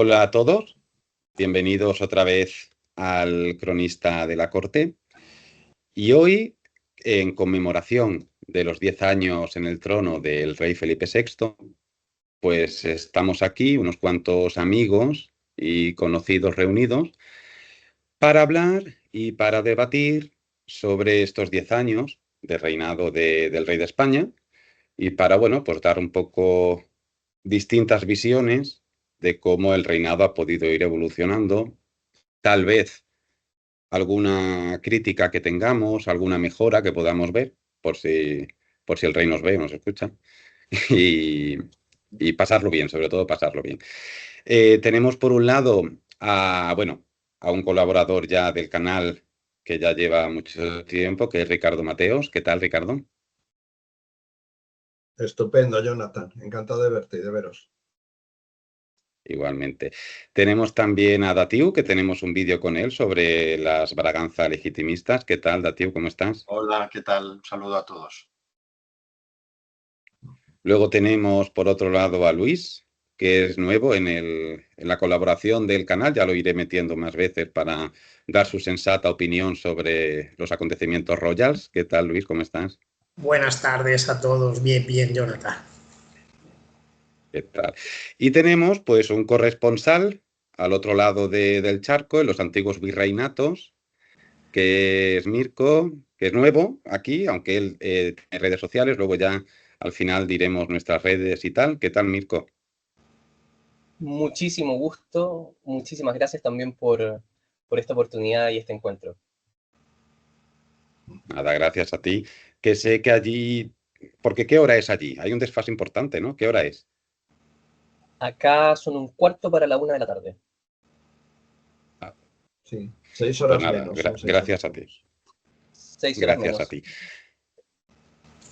Hola a todos, bienvenidos otra vez al Cronista de la Corte. Y hoy, en conmemoración de los 10 años en el trono del rey Felipe VI, pues estamos aquí, unos cuantos amigos y conocidos reunidos, para hablar y para debatir sobre estos 10 años de reinado del rey de España y para, bueno, pues dar un poco distintas visiones de cómo el reinado ha podido ir evolucionando, tal vez alguna crítica que tengamos, alguna mejora que podamos ver, por si el rey nos ve o nos escucha, y, y pasarlo bien, sobre todo pasarlo bien. Tenemos por un lado bueno, a un colaborador ya del canal que ya lleva mucho tiempo, que es Ricardo Mateos. ¿Qué tal, Ricardo? Estupendo, Jonathan. Encantado de verte y de veros. Igualmente. Tenemos también a Datiu, que tenemos un vídeo con él sobre las Braganza legitimistas. ¿Qué tal, Datiu? ¿Cómo estás? Hola, ¿qué tal? Un saludo a todos. Luego tenemos, por otro lado, a Luis, que es nuevo en la colaboración del canal. Ya lo iré metiendo más veces para dar su sensata opinión sobre los acontecimientos royals. ¿Qué tal, Luis? ¿Cómo estás? Buenas tardes a todos. Bien, bien, Jonathan. ¿Qué tal? Y tenemos, pues, un corresponsal al otro lado del charco, en los antiguos virreinatos, que es Mirko, que es nuevo aquí, aunque él tiene redes sociales. Luego ya al final diremos nuestras redes y tal. ¿Qué tal, Mirko? Muchísimo gusto, muchísimas gracias también por esta oportunidad y este encuentro. Nada, gracias a ti. Que sé que allí, porque ¿qué hora es allí? Hay un desfase importante, ¿no? ¿Qué hora es? Acá son 1:15 para la 1 de la tarde. Sí, 6 Pues horas nada, menos. Son 6 gracias horas a ti. menos. 6 horas Gracias menos. a ti.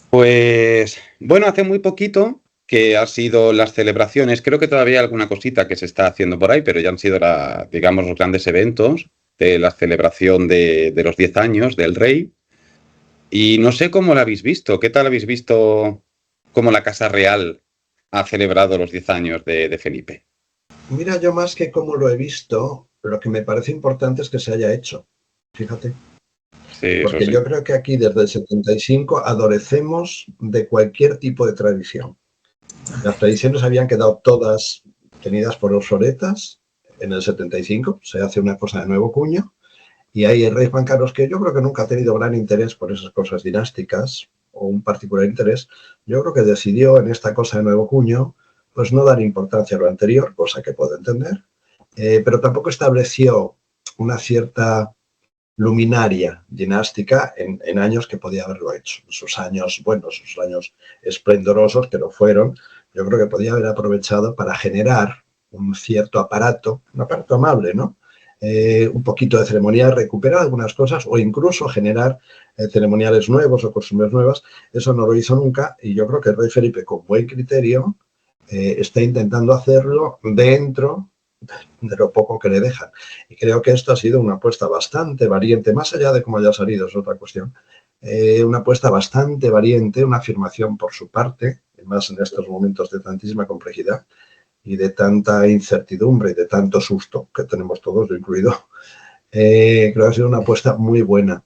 Pues bueno, hace muy poquito que han sido las celebraciones. Creo que todavía hay alguna cosita que se está haciendo por ahí, pero ya han sido, digamos, los grandes eventos de la celebración de los 10 años del rey. Y no sé cómo lo habéis visto. ¿Qué tal habéis visto cómo la Casa Real ha celebrado los 10 años de Felipe? Mira, yo más que cómo lo he visto, lo que me parece importante es que se haya hecho. Fíjate. Sí, eso Porque sí. yo creo que aquí desde el 75 adolecemos de cualquier tipo de tradición. Las tradiciones habían quedado todas tenidas por obsoletas en el 75, se hace una cosa de nuevo cuño, y ahí el rey Juan Carlos, que yo creo que nunca ha tenido gran interés por esas cosas dinásticas o un particular interés, yo creo que decidió en esta cosa de nuevo cuño pues no dar importancia a lo anterior, cosa que puedo entender, pero tampoco estableció una cierta luminaria dinástica en años que podía haberlo hecho. Sus años buenos, sus años esplendorosos, que lo fueron, yo creo que podía haber aprovechado para generar un cierto aparato, un aparato amable, ¿no? Un poquito de ceremonial, recuperar algunas cosas o incluso generar ceremoniales nuevos o costumbres nuevas. Eso no lo hizo nunca y yo creo que el rey Felipe, con buen criterio, está intentando hacerlo dentro de lo poco que le dejan. Y creo que esto ha sido una apuesta bastante valiente, más allá de cómo haya salido, es otra cuestión, una apuesta bastante valiente, una afirmación por su parte, más en estos momentos de tantísima complejidad y de tanta incertidumbre y de tanto susto que tenemos todos, yo incluido. Creo que ha sido una apuesta muy buena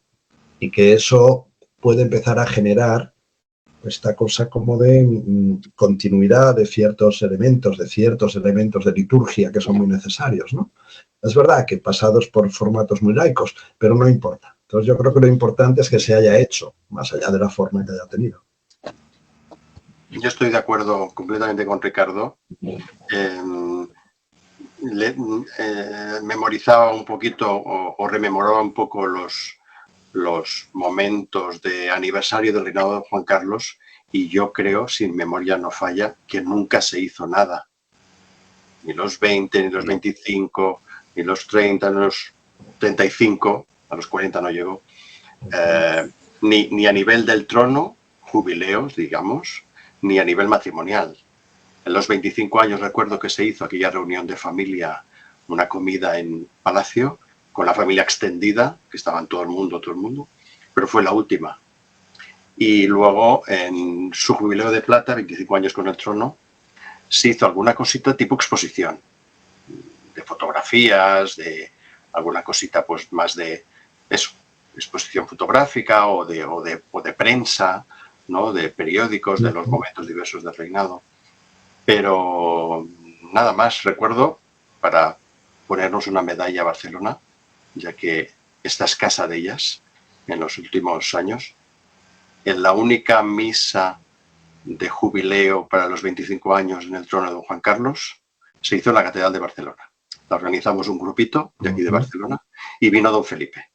y que eso puede empezar a generar esta cosa como de continuidad de ciertos elementos de liturgia que son muy necesarios, ¿no? Es verdad que pasados por formatos muy laicos, pero no importa. Entonces yo creo que lo importante es que se haya hecho, más allá de la forma que haya tenido. Yo estoy de acuerdo completamente con Ricardo. Memorizaba un poquito o rememoraba un poco los momentos de aniversario del reinado de Juan Carlos y yo creo, si mi memoria no falla, que nunca se hizo nada. Ni los 20, ni los 25, ni los 30, ni los 35, a los 40 no llegó, ni a nivel del trono, jubileos, digamos, ni a nivel matrimonial. En los 25 años recuerdo que se hizo aquella reunión de familia, una comida en Palacio, con la familia extendida, que estaban todo el mundo, pero fue la última. Y luego, en su jubileo de plata, 25 años con el trono, se hizo alguna cosita tipo exposición. de fotografías, de alguna cosita pues más de eso, exposición fotográfica o de prensa, ¿no? De periódicos de los momentos diversos del reinado. Pero nada más recuerdo para ponernos una medalla a Barcelona, ya que esta es casa de ellas en los últimos años. En la única misa de jubileo para los 25 años en el trono de don Juan Carlos se hizo en la Catedral de Barcelona. La organizamos un grupito de aquí de Barcelona y vino don Felipe.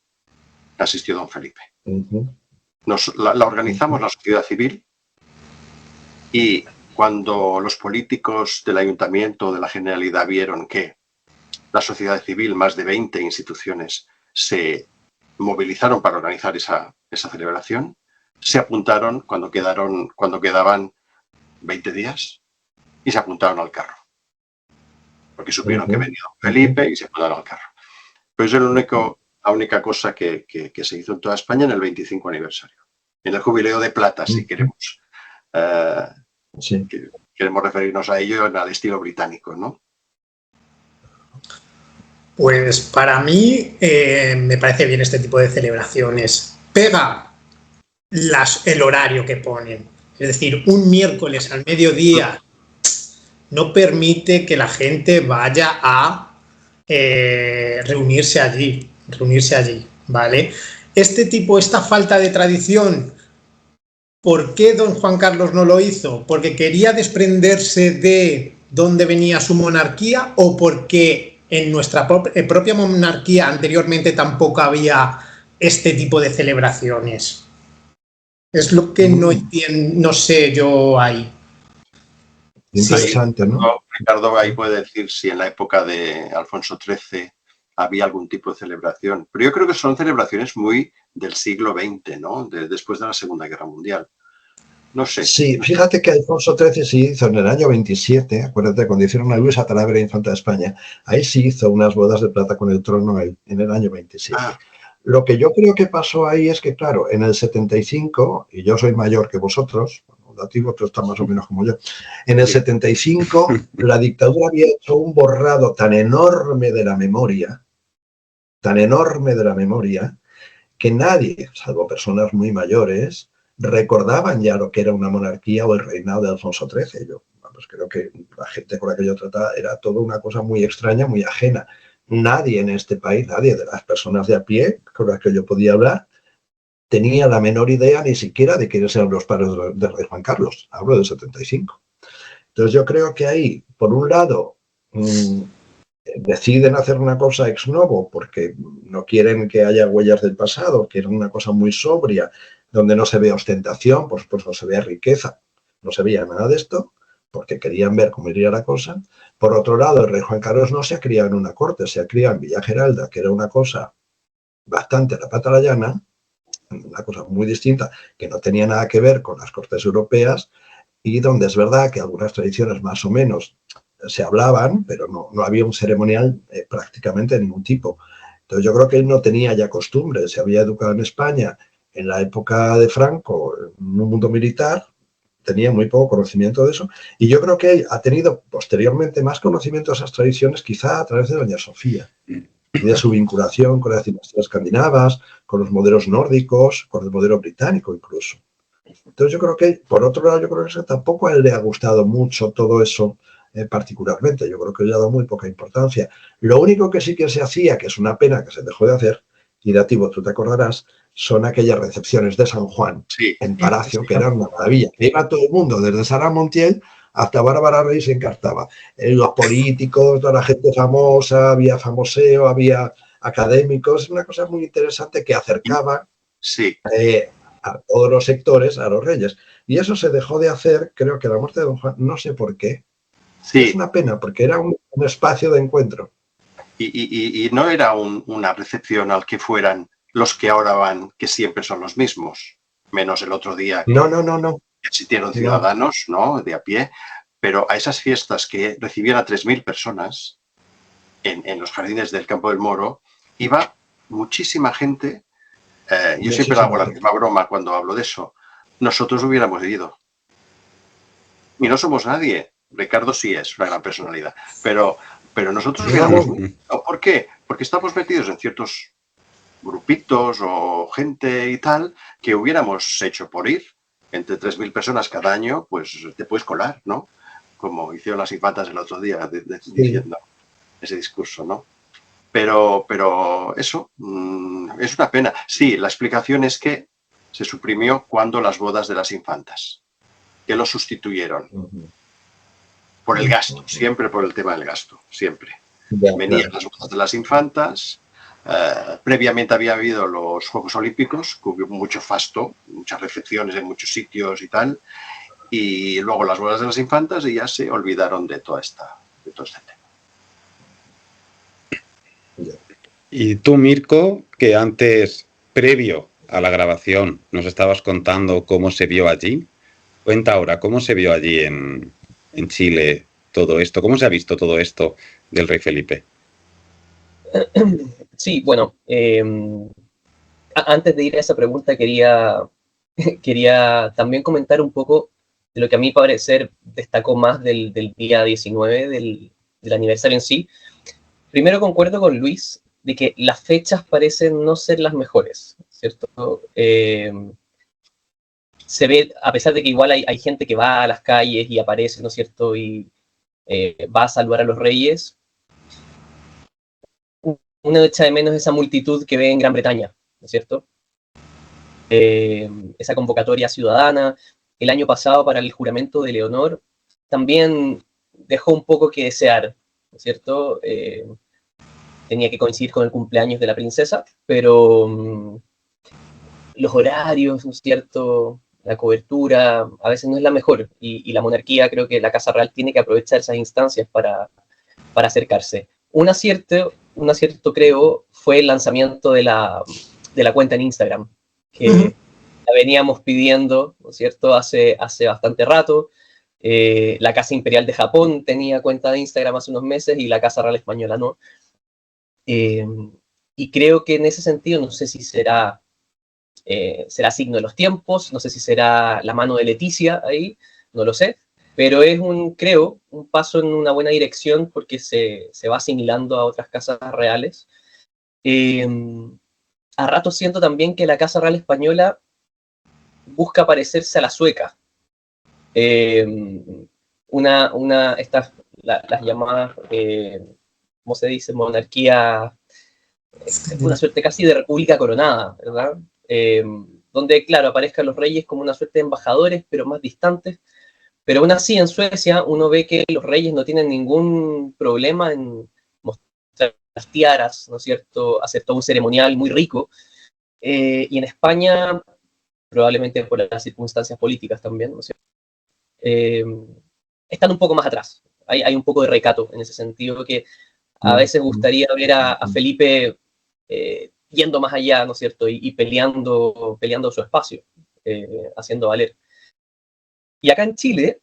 Asistió don Felipe. La organizamos la sociedad civil y cuando los políticos del ayuntamiento, de la Generalidad, vieron que la sociedad civil, más de 20 instituciones, se movilizaron para organizar esa celebración, se apuntaron cuando quedaban 20 días y se apuntaron al carro. Porque supieron que venía don Felipe y se apuntaron al carro. Pues es la única cosa que se hizo en toda España en el 25 aniversario. En el jubileo de plata, si queremos. Sí. Queremos referirnos a ello al estilo británico, ¿no? Pues para mí me parece bien este tipo de celebraciones. Pega el horario que ponen. Es decir, un miércoles al mediodía no permite que la gente vaya a reunirse allí, ¿vale? Esta falta de tradición, ¿por qué don Juan Carlos no lo hizo? ¿Porque quería desprenderse de dónde venía su monarquía o porque en nuestra propia monarquía anteriormente tampoco había este tipo de celebraciones? Es lo que no entiendo, no sé yo ahí. Interesante, ¿no? Ricardo ahí puede decir si en la época de Alfonso XIII había algún tipo de celebración. Pero yo creo que son celebraciones muy del siglo XX, ¿no? Después de la Segunda Guerra Mundial. No sé. Sí, fíjate que Alfonso XIII sí hizo en el año 27, acuérdate, cuando hicieron a Luisa Talavera, infanta de España, ahí sí hizo unas bodas de plata con el trono en el año 27. Lo que yo creo que pasó ahí es que, claro, en el 75, y yo soy mayor que vosotros, vosotros están más o menos como yo, en el 75 la dictadura había hecho un borrado tan enorme de la memoria, que nadie, salvo personas muy mayores, recordaban ya lo que era una monarquía o el reinado de Alfonso XIII. Yo creo que la gente con la que yo trataba era toda una cosa muy extraña, muy ajena. Nadie en este país, nadie de las personas de a pie con las que yo podía hablar, tenía la menor idea ni siquiera de quiénes eran los padres del rey Juan Carlos. Hablo del 75. Entonces yo creo que ahí, por un lado, deciden hacer una cosa ex novo porque no quieren que haya huellas del pasado, quieren una cosa muy sobria, donde no se vea ostentación, pues no se vea riqueza, no se veía nada de esto, porque querían ver cómo iría la cosa. Por otro lado, el rey Juan Carlos no se ha criado en una corte, se ha criado en Villa Geralda, que era una cosa bastante a la pata a la llana, una cosa muy distinta, que no tenía nada que ver con las cortes europeas, y donde es verdad que algunas tradiciones más o menos se hablaban, pero no había un ceremonial prácticamente de ningún tipo. Entonces yo creo que él no tenía ya costumbre, se había educado en España en la época de Franco, en un mundo militar, tenía muy poco conocimiento de eso, y yo creo que él ha tenido posteriormente más conocimiento de esas tradiciones, quizá a través de doña Sofía, y de su vinculación con las dinastías escandinavas, con los modelos nórdicos, con el modelo británico incluso. Entonces yo creo que, por otro lado, yo creo que tampoco a él le ha gustado mucho todo eso particularmente. Yo creo que le ha dado muy poca importancia. Lo único que sí que se hacía, que es una pena que se dejó de hacer, y Dativo, tú te acordarás, son aquellas recepciones de San Juan en Palacio, que eran una maravilla. Que iba todo el mundo, desde Sara Montiel hasta Bárbara Reyes en Cartava. Los políticos, toda la gente famosa, había famoseo, había académicos, es una cosa muy interesante que acercaba a todos los sectores a los reyes. Y eso se dejó de hacer, creo que a la muerte de don Juan, no sé por qué. Sí. Es una pena, porque era un espacio de encuentro. Y no era una recepción al que fueran los que ahora van, que siempre son los mismos, menos el otro día que, no. que existieron ciudadanos, ¿no? De a pie, pero a esas fiestas que recibían a 3.000 personas en los jardines del Campo del Moro, iba muchísima gente. Yo siempre hago la misma broma cuando hablo de eso. Nosotros hubiéramos ido. Y no somos nadie. Ricardo sí es una gran personalidad, pero pero nosotros hubiéramos metido. ¿Por qué? Porque estamos metidos en ciertos grupitos o gente y tal que hubiéramos hecho por ir. Entre 3.000 personas cada año, pues te puedes colar, ¿no? Como hicieron las infantas el otro día diciendo ese discurso, ¿no? Pero eso es una pena. Sí, la explicación es que se suprimió cuando las bodas de las infantas, que lo sustituyeron por el gasto, siempre por el tema del gasto, siempre. Venían las bodas de las infantas, previamente había habido los Juegos Olímpicos, que hubo mucho fasto, muchas recepciones en muchos sitios y tal, y luego las bodas de las infantas y ya se olvidaron de todo este tema. Y tú, Mirko, que antes, previo a la grabación, nos estabas contando cómo se vio allí. Cuenta ahora, ¿cómo se vio allí en Chile todo esto? ¿Cómo se ha visto todo esto del rey Felipe? Sí, bueno, antes de ir a esa pregunta quería también comentar un poco de lo que a mi parecer destacó más del día 19, del aniversario en sí. Primero concuerdo con Luis de que las fechas parecen no ser las mejores, ¿cierto? Se ve, a pesar de que igual hay gente que va a las calles y aparece, ¿no es cierto? Y va a saludar a los reyes. Uno echa de menos esa multitud que ve en Gran Bretaña, ¿no es cierto? Esa convocatoria ciudadana. El año pasado, para el juramento de Leonor, también dejó un poco que desear, ¿no es cierto? Tenía que coincidir con el cumpleaños de la princesa, pero los horarios, ¿no es cierto? La cobertura a veces no es la mejor, y la monarquía, creo que la Casa Real tiene que aprovechar esas instancias para acercarse. Un acierto creo fue el lanzamiento de la cuenta en Instagram, que la veníamos pidiendo, ¿no es cierto?, hace bastante rato. La Casa Imperial de Japón tenía cuenta de Instagram hace unos meses y la Casa Real Española no. Y creo que en ese sentido, no sé si será signo de los tiempos, no sé si será la mano de Leticia ahí, no lo sé, pero es creo, un paso en una buena dirección porque se va asimilando a otras casas reales. A ratos siento también que la Casa Real Española busca parecerse a la sueca. Las llamadas, ¿cómo se dice? Monarquía, una suerte casi de república coronada, ¿verdad? Donde, claro, aparezcan los reyes como una suerte de embajadores, pero más distantes. Pero aún así, en Suecia, uno ve que los reyes no tienen ningún problema en mostrar las tiaras, ¿no es cierto?, hacer todo un ceremonial muy rico. Y en España, probablemente por las circunstancias políticas también, ¿no es cierto?, están un poco más atrás. Hay un poco de recato en ese sentido, que a veces gustaría ver a Felipe yendo más allá, ¿no es cierto?, y peleando su espacio, haciendo valer. Y acá en Chile,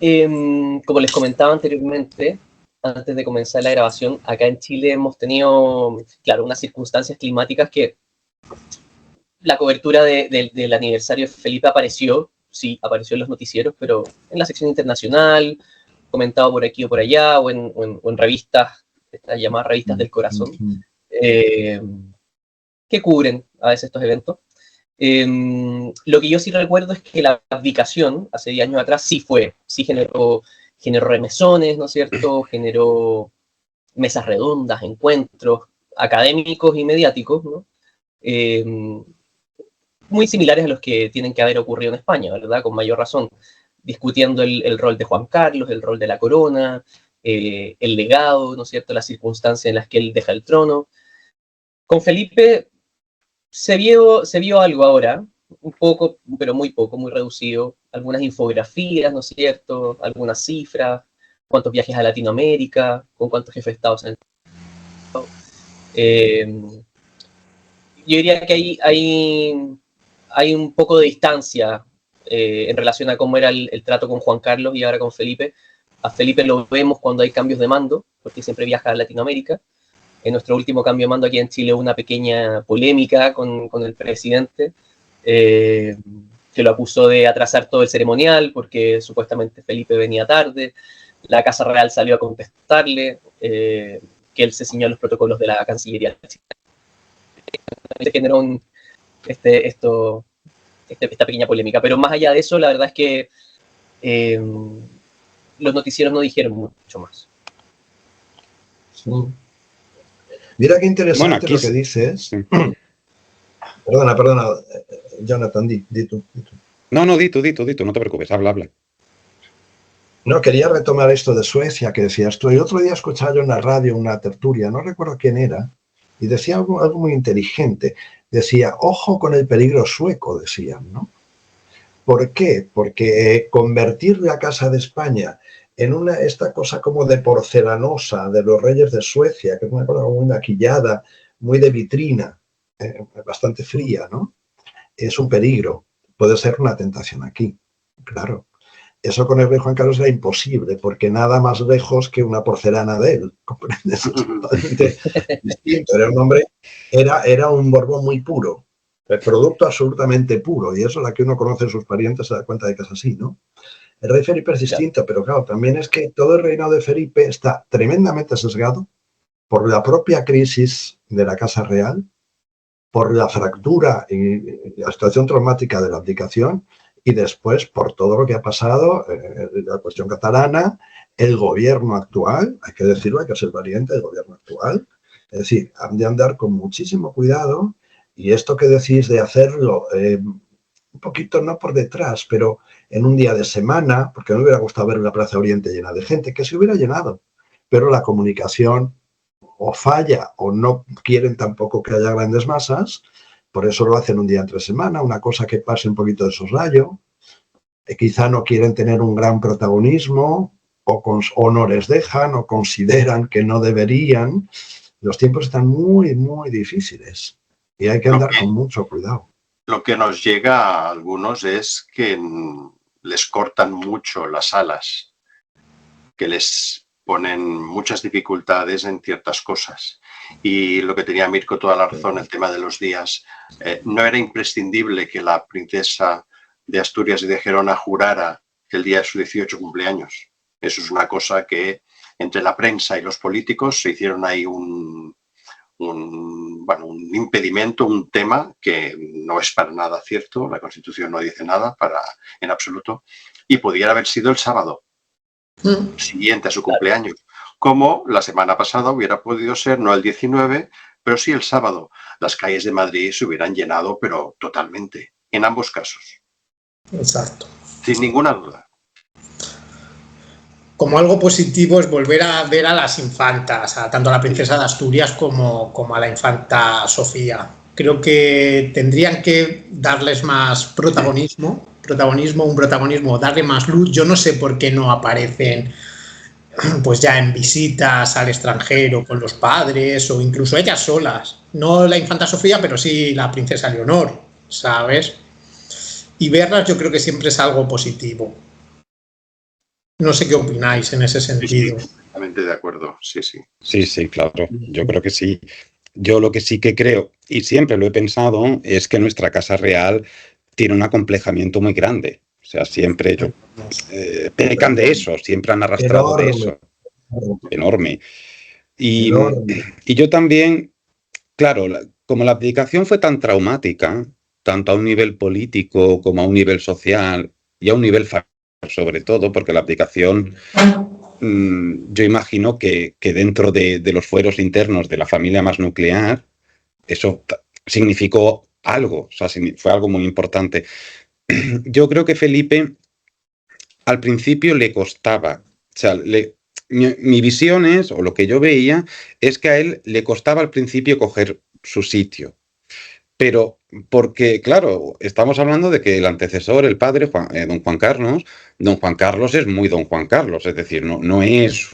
como les comentaba anteriormente, antes de comenzar la grabación, acá en Chile hemos tenido, claro, unas circunstancias climáticas que la cobertura del aniversario de Felipe apareció en los noticieros, pero en la sección internacional, comentado por aquí o por allá, o en revistas, estas llamadas revistas del corazón, que cubren a veces estos eventos. Lo que yo sí recuerdo es que la abdicación, hace 10 años atrás, sí generó remesones, ¿no es cierto? Generó mesas redondas, encuentros académicos y mediáticos, ¿no? Muy similares a los que tienen que haber ocurrido en España, ¿verdad? Con mayor razón, discutiendo el rol de Juan Carlos, el rol de la corona, el legado, ¿no es cierto?, las circunstancias en las que él deja el trono. Con Felipe se vio algo ahora, un poco, pero muy poco, muy reducido, algunas infografías, ¿no es cierto?, algunas cifras, cuántos viajes a Latinoamérica, con cuántos jefes de Estado se han yo diría que hay un poco de distancia en relación a cómo era el trato con Juan Carlos y ahora con Felipe. A Felipe lo vemos cuando hay cambios de mando, porque siempre viaja a Latinoamérica. En nuestro último cambio de mando aquí en Chile hubo una pequeña polémica con el presidente, que lo acusó de atrasar todo el ceremonial porque supuestamente Felipe venía tarde. la Casa Real salió a contestarle, que él se ciñó a los protocolos de la Cancillería. Se generó esta pequeña polémica, pero más allá de eso, la verdad es que los noticieros no dijeron mucho más. Sí. Mira qué interesante Bueno, aquí lo que dices. Sí. Perdona, Jonathan, di tú. No, di tú, no te preocupes, habla. No, quería retomar esto de Suecia que decías tú. El otro día escuchaba yo en la radio una tertulia, no recuerdo quién era, y decía algo muy inteligente. Decía, ojo con el peligro sueco, decían, ¿no? ¿Por qué? Porque convertir la Casa de España en esta cosa como de porcelanosa de los reyes de Suecia, que es una cosa muy maquillada, muy de vitrina, bastante fría, ¿no? Es un peligro. Puede ser una tentación aquí, claro. Eso con el rey Juan Carlos era imposible, porque nada más lejos que una porcelana de él, ¿comprendes? Es totalmente distinto. Era un hombre, era un Borbón muy puro, el producto absolutamente puro, y eso la que uno conoce a sus parientes se da cuenta de que es así, ¿no? El rey Felipe es distinto, pero claro, también es que todo el reinado de Felipe está tremendamente sesgado por la propia crisis de la Casa Real, por la fractura y la situación traumática de la abdicación, y después por todo lo que ha pasado, la cuestión catalana, el gobierno actual, hay que decirlo, hay que ser valiente, el gobierno actual. Es decir, han de andar con muchísimo cuidado, y esto que decís de hacerlo un poquito no por detrás, pero en un día de semana, porque me hubiera gustado ver una Plaza Oriente llena de gente, que se hubiera llenado, pero la comunicación o falla o no quieren tampoco que haya grandes masas. Por eso lo hacen un día entre semana, una cosa que pase un poquito de soslayo. Quizá no quieren tener un gran protagonismo o no les dejan o consideran que no deberían. Los tiempos están muy, muy difíciles y hay que andar con mucho cuidado. Lo que nos llega a algunos es que les cortan mucho las alas, que les ponen muchas dificultades en ciertas cosas. Y lo que tenía Mirko toda la razón, el tema de los días. No era imprescindible que la princesa de Asturias y de Gerona jurara el día de su 18 cumpleaños. Eso es una cosa que entre la prensa y los políticos se hicieron ahí un impedimento, un tema que no es para nada cierto. La Constitución no dice nada en absoluto. Y pudiera haber sido el sábado siguiente a su cumpleaños, como la semana pasada hubiera podido ser, no el 19, pero sí el sábado. Las calles de Madrid se hubieran llenado, pero totalmente, en ambos casos. Exacto. Sin ninguna duda. Como algo positivo es volver a ver a las infantas, tanto a la princesa de Asturias como a la infanta Sofía. Creo que tendrían que darles más protagonismo, darle más luz. Yo no sé por qué no aparecen pues ya en visitas al extranjero con los padres o incluso ellas solas. No la infanta Sofía, pero sí la princesa Leonor, ¿sabes? Y verlas yo creo que siempre es algo positivo. No sé qué opináis en ese sentido. Sí, completamente de acuerdo, sí. Sí, claro, yo creo que sí. Yo lo que sí que creo, y siempre lo he pensado, es que nuestra Casa Real tiene un acomplejamiento muy grande. O sea, siempre ellos pecan de eso, siempre han arrastrado de eso. Enorme. Y yo también, claro, como la abdicación fue tan traumática, tanto a un nivel político como a un nivel social y a un nivel familiar sobre todo, porque la abdicación, yo imagino que dentro de los fueros internos de la familia más nuclear, eso significó algo, o sea, fue algo muy importante. Yo creo que Felipe al principio le costaba, o sea, mi visión es, o lo que yo veía, es que a él le costaba al principio coger su sitio. Pero porque, claro, estamos hablando de que el antecesor, el padre, don Juan Carlos es muy don Juan Carlos, es decir, no es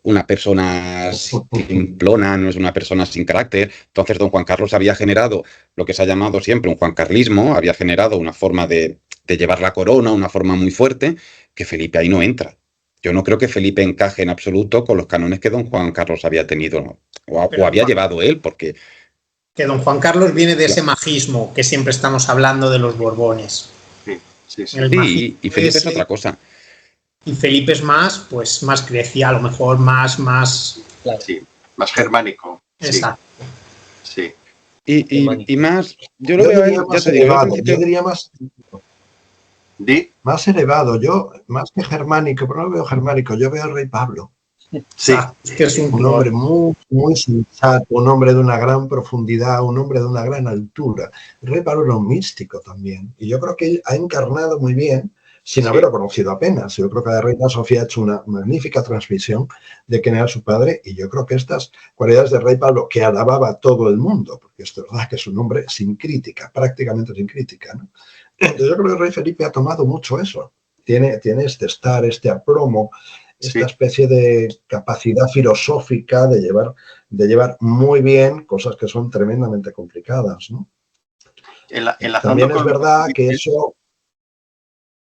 una persona simplona, no es una persona sin carácter. Entonces, don Juan Carlos había generado lo que se ha llamado siempre un juancarlismo, había generado una forma de llevar la corona, una forma muy fuerte, que Felipe ahí no entra. Yo no creo que Felipe encaje en absoluto con los cánones que don Juan Carlos había tenido o había llevado él, porque... Que don Juan Carlos viene de ese magismo que siempre estamos hablando de los Borbones. Sí. Sí, y Felipe es otra cosa. Y Felipe es más, pues más Grecia, a lo mejor más... Claro. Sí, más germánico. Exacto. Sí. Y más, yo lo veo a él, ya te digo, al principio... Yo diría más... ¿Di? Más elevado, yo, más que germánico, pero no lo veo germánico, yo veo al rey Pablo. Sí. Es que es Un hombre muy, muy sensato, un hombre de una gran profundidad, un hombre de una gran altura. El rey Pablo era un místico también. Y yo creo que él ha encarnado muy bien, sin haberlo conocido apenas. Yo creo que la reina Sofía ha hecho una magnífica transmisión de quién era su padre. Y yo creo que estas cualidades del rey Pablo, que alababa a todo el mundo, porque esto es verdad que es un hombre sin crítica, prácticamente sin crítica, ¿no? Entonces yo creo que el rey Felipe ha tomado mucho eso. Tiene este estar, este aplomo, esta especie de capacidad filosófica de llevar muy bien cosas que son tremendamente complicadas, ¿no? También es verdad que eso...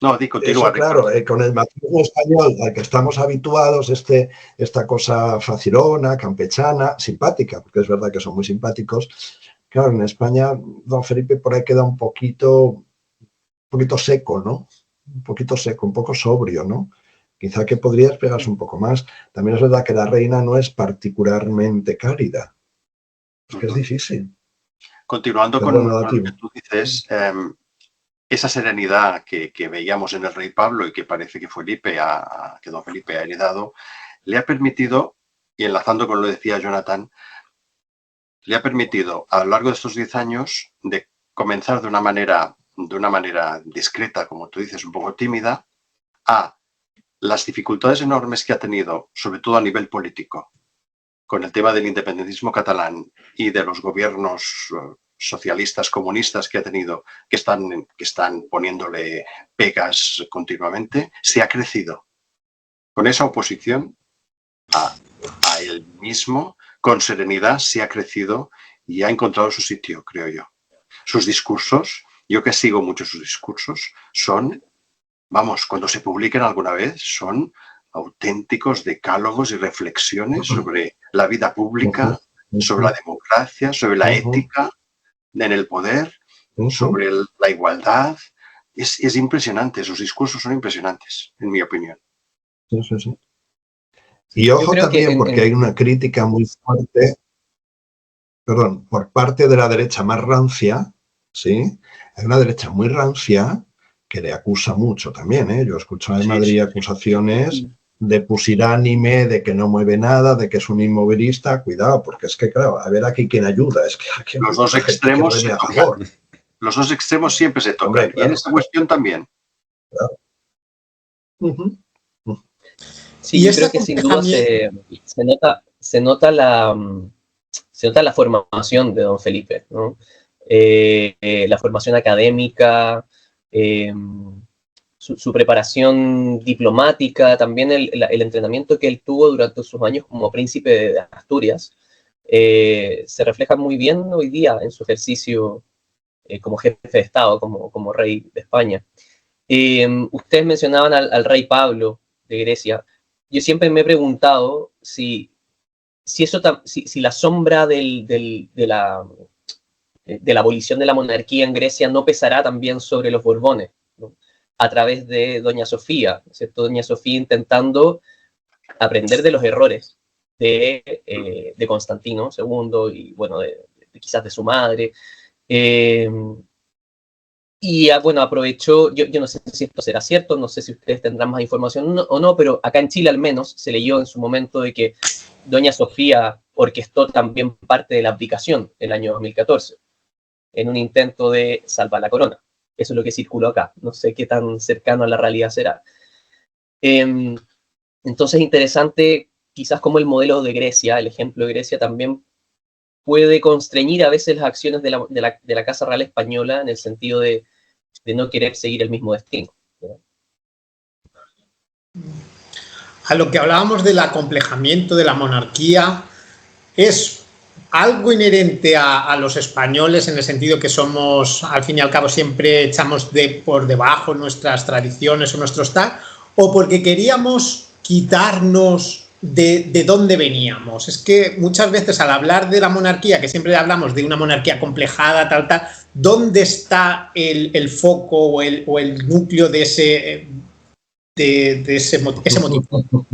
No, continúa. Eso, claro, con el matrimonio español al que estamos habituados, esta cosa facilona, campechana, simpática, porque es verdad que son muy simpáticos. Claro, en España, don Felipe por ahí queda un poquito seco, ¿no? Un poquito seco, un poco sobrio, ¿no? Quizá que podría despegarse un poco más. También es verdad que la reina no es particularmente cálida. Es que es difícil. Continuando con lo que tú dices, esa serenidad que veíamos en el rey Pablo y que parece que don Felipe ha heredado, le ha permitido, y enlazando con lo que decía Jonathan, le ha permitido a lo largo de estos 10 años de comenzar de una manera discreta, como tú dices, un poco tímida, a las dificultades enormes que ha tenido, sobre todo a nivel político, con el tema del independentismo catalán y de los gobiernos socialistas, comunistas que ha tenido, que están poniéndole pegas continuamente, se ha crecido. Con esa oposición a él mismo, con serenidad, se ha crecido y ha encontrado su sitio, creo yo. Sus discursos, yo que sigo mucho sus discursos, son... Vamos, cuando se publiquen alguna vez, son auténticos decálogos y reflexiones sobre la vida pública, sobre la democracia, sobre la ética en el poder, sobre la igualdad. Es impresionante, sus discursos son impresionantes, en mi opinión. Sí, sí, sí. Y ojo también, porque hay una crítica muy fuerte, por parte de la derecha más rancia, ¿sí? Hay una derecha muy rancia que le acusa mucho también, ¿eh? Yo he escuchado en Madrid acusaciones de pusilánime, de que no mueve nada, de que es un inmovilista. Cuidado, porque es que, claro, a ver aquí quién ayuda. Es que los dos extremos se tocan. Los dos extremos siempre se tocan. Hombre, claro, y en esta cuestión también. Claro. Sí, yo creo que sin duda se nota la formación de don Felipe, ¿no? La formación académica, su preparación diplomática, también el entrenamiento que él tuvo durante sus años como príncipe de Asturias, se refleja muy bien hoy día en su ejercicio como jefe de Estado, como rey de España. Ustedes mencionaban al rey Pablo de Grecia. Yo siempre me he preguntado si la sombra de la abolición de la monarquía en Grecia no pesará también sobre los Borbones, ¿no? A través de doña Sofía, ¿cierto? Doña Sofía intentando aprender de los errores de Constantino II y, bueno, quizás de su madre. Y bueno, aprovechó, yo no sé si esto será cierto, no sé si ustedes tendrán más información o no, pero acá en Chile al menos se leyó en su momento de que doña Sofía orquestó también parte de la abdicación el año 2014, en un intento de salvar la corona. Eso es lo que circuló acá, no sé qué tan cercano a la realidad será. Entonces interesante, quizás como el modelo de Grecia, el ejemplo de Grecia también puede constreñir a veces las acciones de la Casa Real Española en el sentido de no querer seguir el mismo destino, ¿no? A lo que hablábamos del acomplejamiento de la monarquía, es algo inherente a los españoles en el sentido que somos, al fin y al cabo, siempre echamos por debajo nuestras tradiciones o nuestros tal, o porque queríamos quitarnos de dónde veníamos. Es que muchas veces al hablar de la monarquía, que siempre hablamos de una monarquía complejada, tal, ¿dónde está el foco o el núcleo de de ese motivo.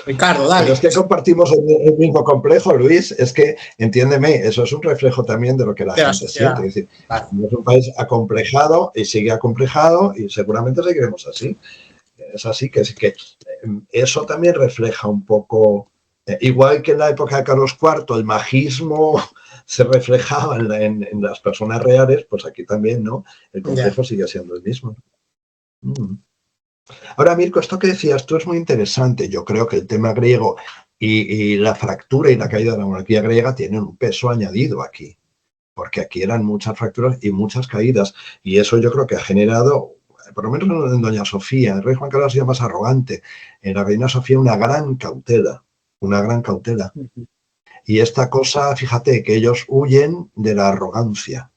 Ricardo, dale. Pero es que compartimos el mismo complejo, Luis. Es que, entiéndeme, eso es un reflejo también de lo que la gente siente. Es decir, es un país acomplejado y sigue acomplejado y seguramente seguiremos así. Es así que eso también refleja un poco, igual que en la época de Carlos IV, el majismo se reflejaba en las personas reales, pues aquí también, ¿no? El complejo sigue siendo el mismo. Ahora, Mirko, esto que decías tú es muy interesante. Yo creo que el tema griego y la fractura y la caída de la monarquía griega tienen un peso añadido aquí, porque aquí eran muchas fracturas y muchas caídas, y eso yo creo que ha generado, por lo menos en Doña Sofía, el rey Juan Carlos ha sido más arrogante, en la reina Sofía una gran cautela. Y esta cosa, fíjate, que ellos huyen de la arrogancia.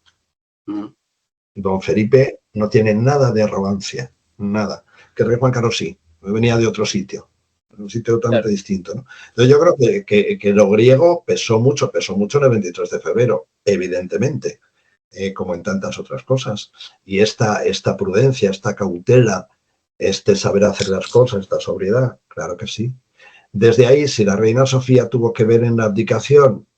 Don Felipe no tiene nada de arrogancia, nada. Que el rey Juan Carlos sí, venía de otro sitio, un sitio totalmente distinto, ¿no? Entonces yo creo que lo griego pesó mucho en el 23 de febrero, evidentemente, como en tantas otras cosas. Y esta prudencia, esta cautela, este saber hacer las cosas, esta sobriedad, claro que sí. Desde ahí, si la reina Sofía tuvo que ver en la abdicación,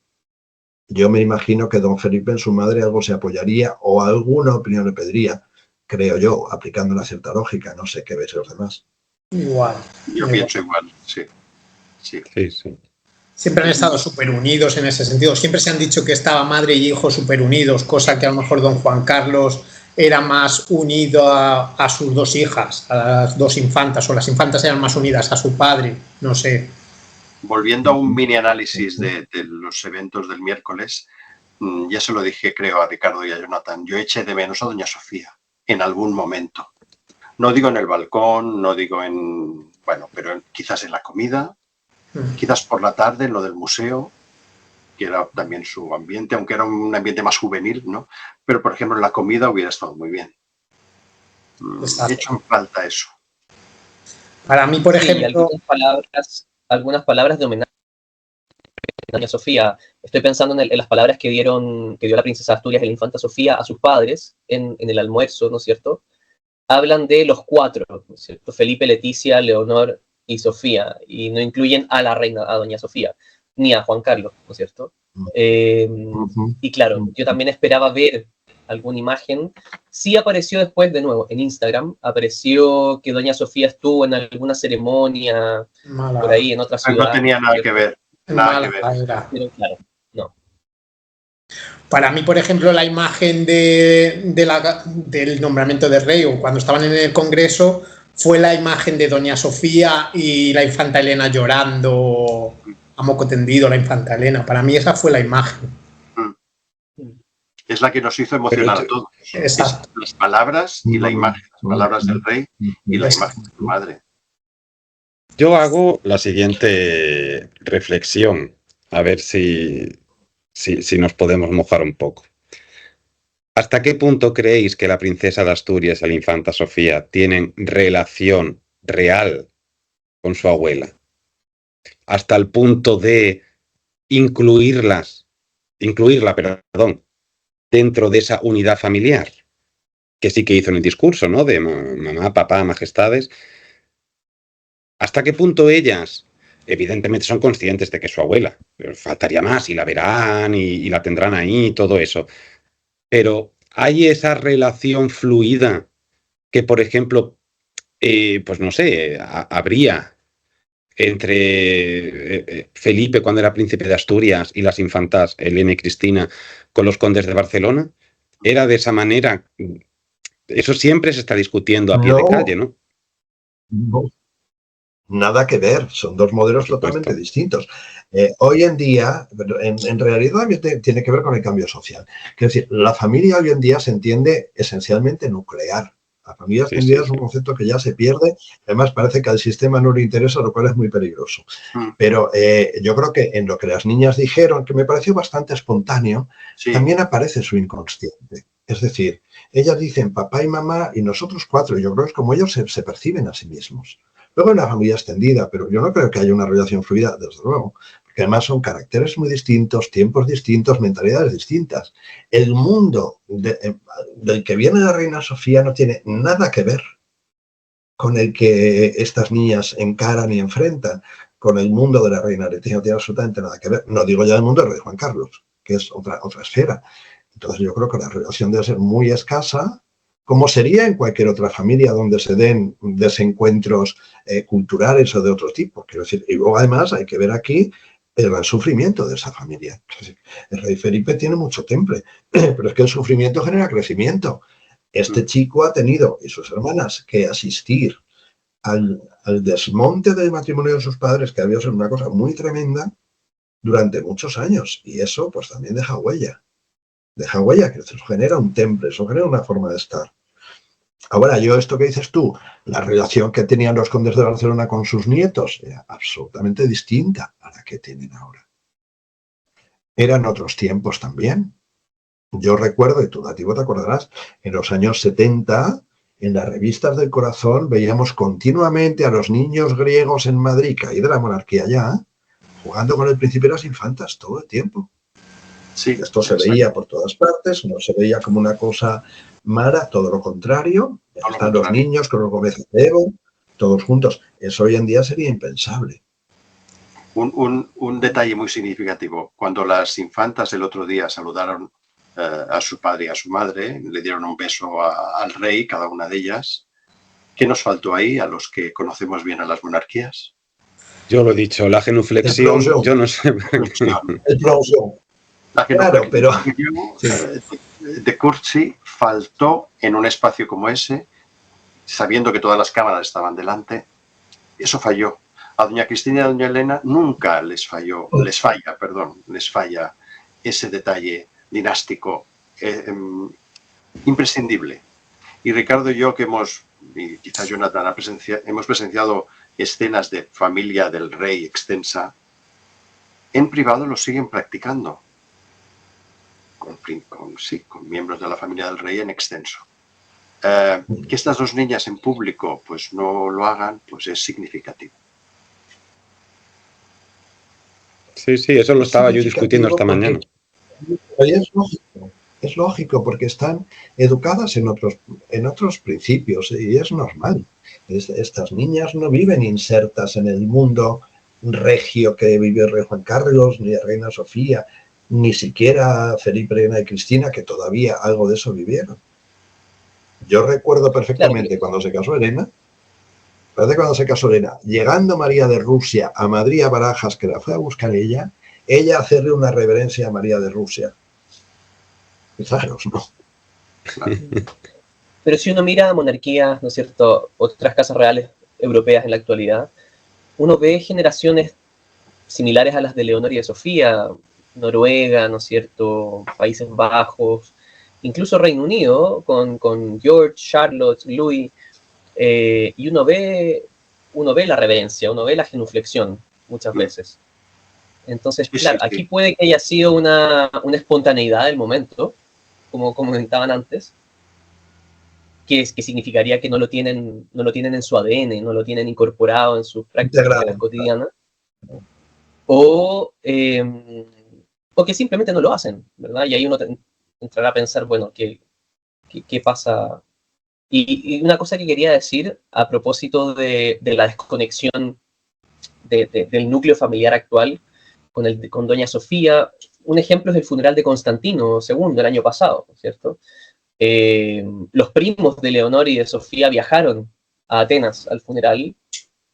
yo me imagino que don Felipe en su madre algo se apoyaría o alguna opinión le pediría, creo yo, aplicando una cierta lógica. No sé qué ves los demás. Igual. Yo pienso igual, sí. Siempre han estado súper unidos en ese sentido. Siempre se han dicho que estaba madre y hijo súper unidos, cosa que a lo mejor don Juan Carlos era más unido a sus dos hijas, a las dos infantas, o las infantas eran más unidas a su padre, no sé. Volviendo a un mini análisis de los eventos del miércoles, ya se lo dije, creo, a Ricardo y a Jonathan, yo eché de menos a doña Sofía en algún momento. No digo en el balcón, no digo pero quizás en la comida, quizás por la tarde en lo del museo, que era también su ambiente, aunque era un ambiente más juvenil, ¿no? Pero, por ejemplo, en la comida hubiera estado muy bien. He hecho en falta eso. Para mí, por ejemplo... Algunas palabras de homenaje a doña Sofía. Estoy pensando en las palabras que dio la princesa Asturias y la infanta Sofía a sus padres en el almuerzo, ¿no es cierto? Hablan de los cuatro, ¿no es cierto? Felipe, Leticia, Leonor y Sofía, y no incluyen a la reina, a doña Sofía, ni a Juan Carlos, ¿no es cierto? Y claro, yo también esperaba ver alguna imagen. Sí apareció después, de nuevo, en Instagram, apareció que doña Sofía estuvo en alguna ceremonia por ahí, en otra ciudad. No tenía nada que ver. Pero claro, no. Para mí, por ejemplo, la imagen del nombramiento del rey, o cuando estaban en el Congreso, fue la imagen de doña Sofía y la infanta Elena llorando a moco tendido, la infanta Elena. Para mí esa fue la imagen. Es la que nos hizo emocionar a todos. Exacto. Las palabras y la imagen, las palabras del rey y la imagen de su madre. Yo hago la siguiente reflexión, a ver si nos podemos mojar un poco. ¿Hasta qué punto creéis que la princesa de Asturias y la infanta Sofía tienen relación real con su abuela? Hasta el punto de incluirla, dentro de esa unidad familiar, que sí que hizo en el discurso, ¿no? De mamá, papá, majestades. ¿Hasta qué punto ellas, evidentemente, son conscientes de que es su abuela? Faltaría más, y la verán, y la tendrán ahí, y todo eso. Pero hay esa relación fluida que, por ejemplo, pues no sé, habría entre Felipe cuando era príncipe de Asturias y las infantas Elena y Cristina con los condes de Barcelona. Era de esa manera. Eso siempre se está discutiendo a pie de calle, ¿no? No. Nada que ver, son dos modelos totalmente distintos. Hoy en día, en realidad también tiene que ver con el cambio social. Es decir, la familia hoy en día se entiende esencialmente nuclear. La familia extendida es un concepto que ya se pierde. Además, parece que al sistema no le interesa, lo cual es muy peligroso. Pero yo creo que en lo que las niñas dijeron, que me pareció bastante espontáneo, también aparece su inconsciente. Es decir, ellas dicen papá y mamá y nosotros cuatro. Yo creo que es como ellos se perciben a sí mismos. Luego en la familia extendida, pero yo no creo que haya una relación fluida, desde luego, porque además son caracteres muy distintos, tiempos distintos, mentalidades distintas. El mundo del que viene la reina Sofía no tiene nada que ver con el que estas niñas encaran y enfrentan, con el mundo de la reina Leticia, no tiene absolutamente nada que ver. No digo ya el mundo del rey Juan Carlos, que es otra esfera. Entonces yo creo que la relación debe ser muy escasa, como sería en cualquier otra familia donde se den desencuentros culturales o de otro tipo. Quiero decir, y luego además hay que ver aquí el gran sufrimiento de esa familia. El rey Felipe tiene mucho temple, pero es que el sufrimiento genera crecimiento. Este chico ha tenido, y sus hermanas, que asistir al desmonte del matrimonio de sus padres, que había sido una cosa muy tremenda durante muchos años. Y eso pues también deja huella. Deja huella, que eso genera un temple, eso genera una forma de estar. Ahora, yo esto que dices tú, la relación que tenían los condes de Barcelona con sus nietos era absolutamente distinta a la que tienen ahora. Eran otros tiempos también. Yo recuerdo, y tú, Nativo, te acordarás, en los años 70, en las revistas del corazón, veíamos continuamente a los niños griegos en Madrid, caí de la monarquía ya, jugando con el príncipe y las infantas todo el tiempo. Sí, esto se veía por todas partes, no se veía como una cosa mala, todo lo contrario. Están los niños con los Gómez de Evo, todos juntos. Eso hoy en día sería impensable. Un detalle muy significativo. Cuando las infantas el otro día saludaron a su padre y a su madre, le dieron un beso al rey, cada una de ellas, ¿qué nos faltó ahí a los que conocemos bien a las monarquías? Yo lo he dicho, la genuflexión, yo no sé. Explosión. Claro, pero de Cursi faltó en un espacio como ese, sabiendo que todas las cámaras estaban delante, eso falló. A doña Cristina y a doña Elena nunca les falla ese detalle dinástico imprescindible. Y Ricardo y yo, que y quizás Jonathan, hemos presenciado escenas de familia del rey extensa, en privado lo siguen practicando. Con miembros de la familia del rey en extenso. Que estas dos niñas en público pues no lo hagan, pues es significativo. Sí, eso lo estaba yo discutiendo esta mañana. Es lógico porque están educadas en otros principios y es normal. Estas niñas no viven insertas en el mundo regio que vivió el rey Juan Carlos ni la reina Sofía, ni siquiera Felipe, Elena y Cristina, que todavía algo de eso vivieron. Yo recuerdo perfectamente cuando se casó Elena, llegando María de Rusia a Madrid, a Barajas, que la fue a buscar ella hacerle una reverencia a María de Rusia. Fijaros, ¿no? Pero si uno mira monarquías, ¿no es cierto?, otras casas reales europeas en la actualidad, uno ve generaciones similares a las de Leonor y de Sofía, Noruega, ¿no es cierto?, Países Bajos, incluso Reino Unido, con George, Charlotte, Louis, y uno ve la reverencia, uno ve la genuflexión muchas veces. Entonces, claro, aquí puede que haya sido una espontaneidad del momento, como comentaban antes, que significaría que no lo tienen en su ADN, no lo tienen incorporado en sus prácticas cotidianas, o que simplemente no lo hacen, ¿verdad? Y ahí uno entrará a pensar, bueno, ¿qué pasa? Y una cosa que quería decir a propósito de la desconexión del núcleo familiar actual con doña Sofía, un ejemplo es el funeral de Constantino II el año pasado, ¿cierto? Los primos de Leonor y de Sofía viajaron a Atenas al funeral,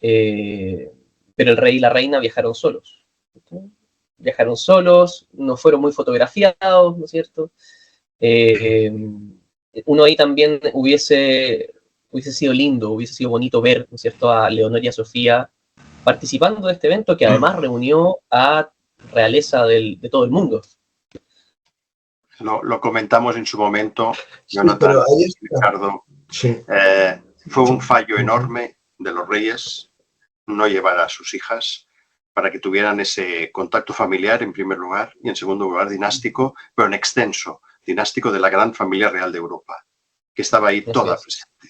pero el rey y la reina viajaron solos. ¿Sí? Viajaron solos, no fueron muy fotografiados, ¿no es cierto? Uno ahí también hubiese sido lindo, hubiese sido bonito ver, ¿no es cierto?, a Leonor y a Sofía participando de este evento que además reunió a realeza de todo el mundo. Lo comentamos en su momento, Jonathan, Ricardo. Sí. Fue un fallo enorme de los reyes no llevar a sus hijas para que tuvieran ese contacto familiar en primer lugar y en segundo lugar dinástico, pero en extenso, dinástico de la gran familia real de Europa, que estaba ahí toda presente.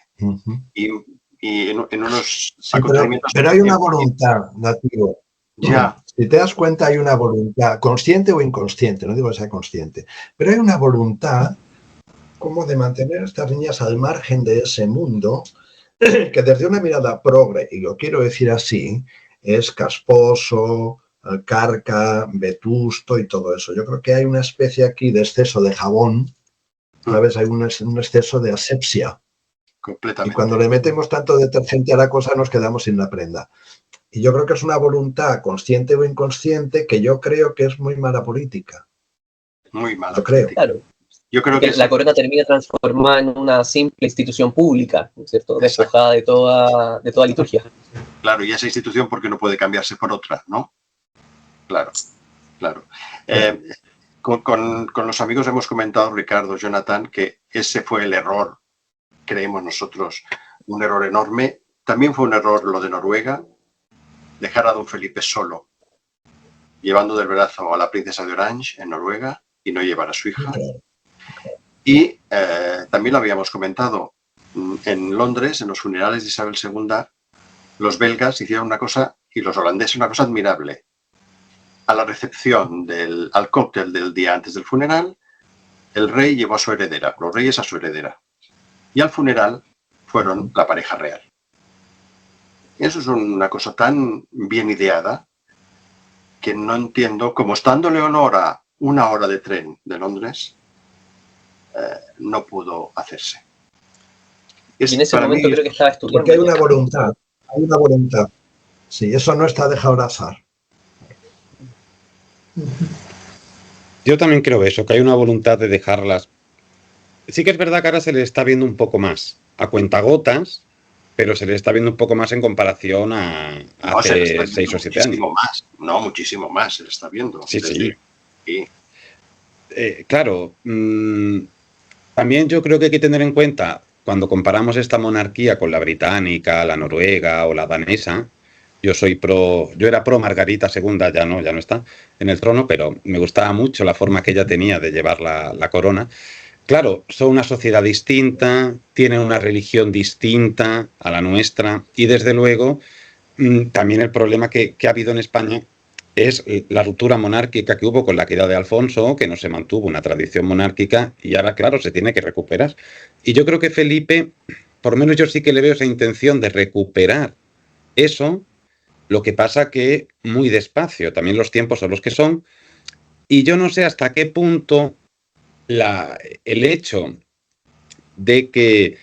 Y en unos acontecimientos... Pero hay una voluntad, Nativo. Ya. Si te das cuenta, hay una voluntad, consciente o inconsciente, no digo que sea consciente, pero hay una voluntad como de mantener a estas niñas al margen de ese mundo, que desde una mirada progre, y lo quiero decir así, es casposo, carca, vetusto y todo eso. Yo creo que hay una especie aquí de exceso de jabón, ¿sabes? Hay un exceso de asepsia. Completamente. Y cuando le metemos tanto detergente a la cosa nos quedamos sin la prenda. Y yo creo que es una voluntad consciente o inconsciente que yo creo que es muy mala política. Muy mala Yo creo. Claro. Yo creo que la corona termina transformada en una simple institución pública, ¿no es cierto? Despojada de toda liturgia. Claro, y esa institución porque no puede cambiarse por otra, ¿no? Claro. Con los amigos hemos comentado, Ricardo, Jonathan, que ese fue el error, creemos nosotros, un error enorme. También fue un error lo de Noruega, dejar a don Felipe solo, llevando del brazo a la princesa de Orange en Noruega y no llevar a su hija. Y también lo habíamos comentado, en Londres, en los funerales de Isabel II, los belgas hicieron una cosa, y los holandeses una cosa admirable. A la recepción, al cóctel del día antes del funeral, el rey llevó a su heredera, los reyes a su heredera. Y al funeral fueron la pareja real. Eso es una cosa tan bien ideada que no entiendo cómo, estando Leonor a 1 hora de tren de Londres, no pudo hacerse. Y en ese momento creo que estaba estudiando. Porque hay una voluntad. Sí, eso no está dejado al azar. Yo también creo eso, que hay una voluntad de dejarlas. Sí que es verdad que ahora se le está viendo un poco más, a cuentagotas, pero se le está viendo un poco más en comparación a hace 6 o 7 años. Muchísimo más se le está viendo. Sí. Claro, también yo creo que hay que tener en cuenta, cuando comparamos esta monarquía con la británica, la noruega o la danesa, yo era pro Margarita II, ya no está en el trono, pero me gustaba mucho la forma que ella tenía de llevar la corona. Claro, son una sociedad distinta, tienen una religión distinta a la nuestra y desde luego también el problema que ha habido en España es la ruptura monárquica que hubo con la caída de Alfonso, que no se mantuvo una tradición monárquica y ahora, claro, se tiene que recuperar. Y yo creo que Felipe, por lo menos yo sí que le veo esa intención de recuperar eso, lo que pasa que muy despacio, también los tiempos son los que son, y yo no sé hasta qué punto el hecho de que,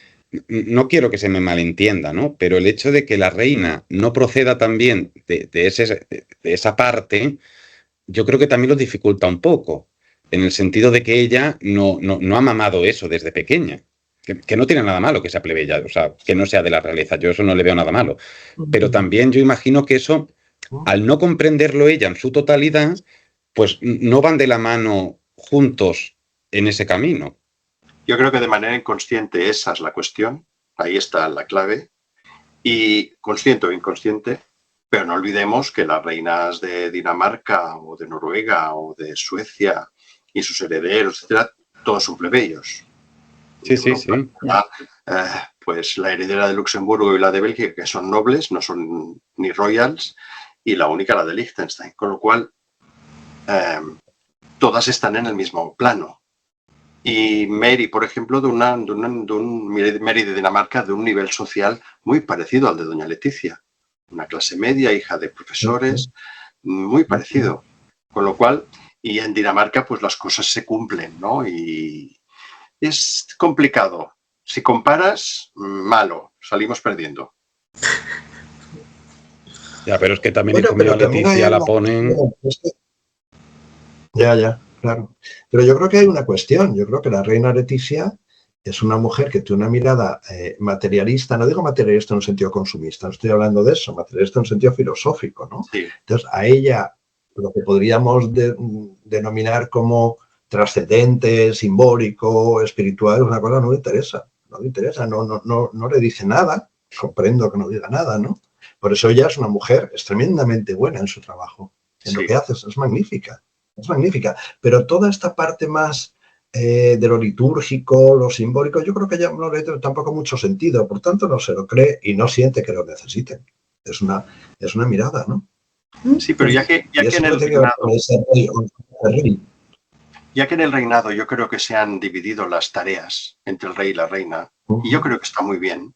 no quiero que se me malentienda, ¿no? Pero el hecho de que la reina no proceda también de esa parte, yo creo que también lo dificulta un poco, en el sentido de que ella no ha mamado eso desde pequeña. Que no tiene nada malo que sea plebeya, o sea, que no sea de la realeza, yo eso no le veo nada malo. Pero también yo imagino que eso, al no comprenderlo ella en su totalidad, pues no van de la mano juntos en ese camino. Yo creo que de manera inconsciente esa es la cuestión, ahí está la clave, y consciente o inconsciente, pero no olvidemos que las reinas de Dinamarca o de Noruega o de Suecia y sus herederos, etcétera, todos son plebeyos. Sí. Pues la heredera de Luxemburgo y la de Bélgica, que son nobles, no son ni royals, y la única, la de Liechtenstein, con lo cual todas están en el mismo plano. Y Mary, por ejemplo, Mary de Dinamarca, de un nivel social muy parecido al de doña Leticia. Una clase media, hija de profesores, muy parecido. Con lo cual, y en Dinamarca, pues las cosas se cumplen, ¿no? Y es complicado. Si comparas, malo, salimos perdiendo. Ya, pero es que también en a Leticia la ponen... Ya, claro. Pero yo creo que hay una cuestión. Yo creo que la reina Leticia es una mujer que tiene una mirada materialista, no digo materialista en un sentido consumista, no estoy hablando de eso, materialista en un sentido filosófico, ¿no? Sí. Entonces, a ella, lo que podríamos denominar como trascendente, simbólico, espiritual, una cosa no le interesa, no le dice nada, comprendo que no diga nada, ¿no? Por eso ella es una mujer tremendamente buena en su trabajo, en lo que hace, es magnífica, pero toda esta parte más de lo litúrgico, lo simbólico, yo creo que ella no le da tampoco mucho sentido, por tanto no se lo cree y no siente que lo necesiten. Es una mirada, ¿no? Sí, pero ya que en el reinado yo creo que se han dividido las tareas entre el rey y la reina, y yo creo que está muy bien,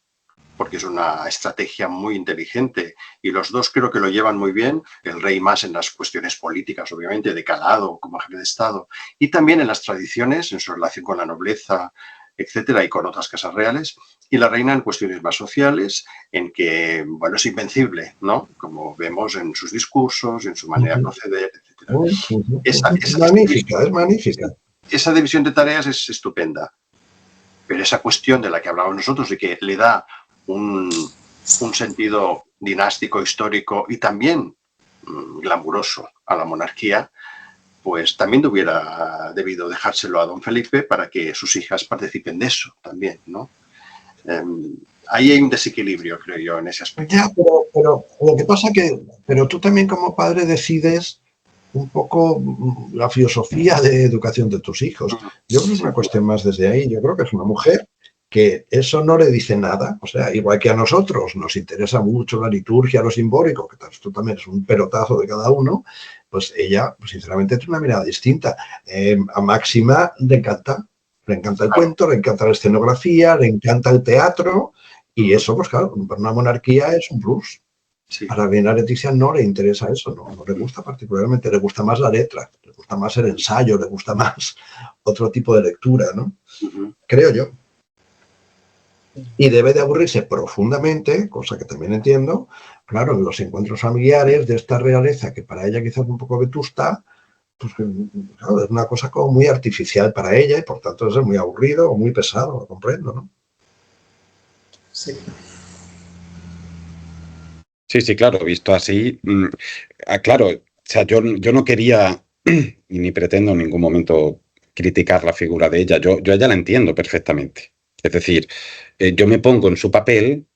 porque es una estrategia muy inteligente y los dos creo que lo llevan muy bien, el rey más en las cuestiones políticas, obviamente, de calado como jefe de Estado, y también en las tradiciones, en su relación con la nobleza, etcétera, y con otras casas reales, y la reina en cuestiones más sociales, en que, bueno, es invencible, ¿no? Como vemos en sus discursos, en su manera de proceder, etcétera. Es magnífica, es magnífica. Esa división de tareas es estupenda, pero esa cuestión de la que hablábamos nosotros, de que le da un sentido dinástico, histórico y también glamuroso a la monarquía, pues también hubiera debido dejárselo a don Felipe para que sus hijas participen de eso también, ¿no? Ahí hay un desequilibrio, creo yo, en ese aspecto. Ya, pero lo que pasa pero tú también como padre decides un poco la filosofía de educación de tus hijos. Yo creo que es una cuestión más desde ahí. Yo creo que es una mujer que eso no le dice nada. O sea, igual que a nosotros nos interesa mucho la liturgia, lo simbólico, que esto también es un pelotazo de cada uno, pues ella, pues sinceramente, tiene una mirada distinta. A Máxima le encanta el cuento, le encanta la escenografía, le encanta el teatro, y eso, pues claro, para una monarquía es un plus. Sí. A la reina Leticia no le interesa eso, no le gusta particularmente, le gusta más la letra, le gusta más el ensayo, le gusta más otro tipo de lectura, ¿no? Creo yo. Y debe de aburrirse profundamente, cosa que también entiendo, claro, en los encuentros familiares de esta realeza, que para ella quizás un poco vetusta, pues claro, es una cosa como muy artificial para ella y por tanto es muy aburrido o muy pesado, lo comprendo, ¿no? Sí. Sí, claro, visto así, claro, o sea, yo no quería y ni pretendo en ningún momento criticar la figura de ella, yo a ella la entiendo perfectamente. Es decir, yo me pongo en su papel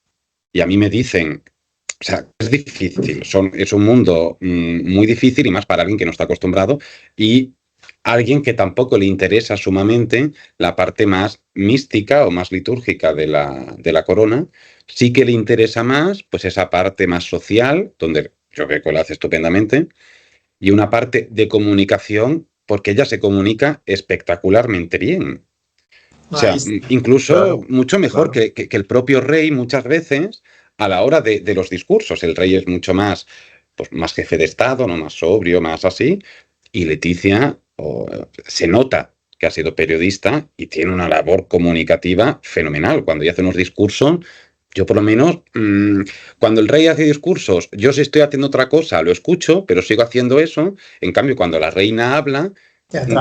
y a mí me dicen, o sea, es difícil, es un mundo muy difícil y más para alguien que no está acostumbrado y alguien que tampoco le interesa sumamente la parte más mística o más litúrgica de la corona. Sí que le interesa más pues esa parte más social, donde yo creo que lo hace estupendamente, y una parte de comunicación, porque ella se comunica espectacularmente bien. O sea, incluso mucho mejor que el propio rey muchas veces a la hora de los discursos. El rey es mucho más, pues, más jefe de Estado, ¿no? Más sobrio, más así. Y Leticia se nota que ha sido periodista y tiene una labor comunicativa fenomenal. Cuando ella hace unos discursos, yo por lo menos, cuando el rey hace discursos, yo si estoy haciendo otra cosa, lo escucho, pero sigo haciendo eso. En cambio, cuando la reina habla,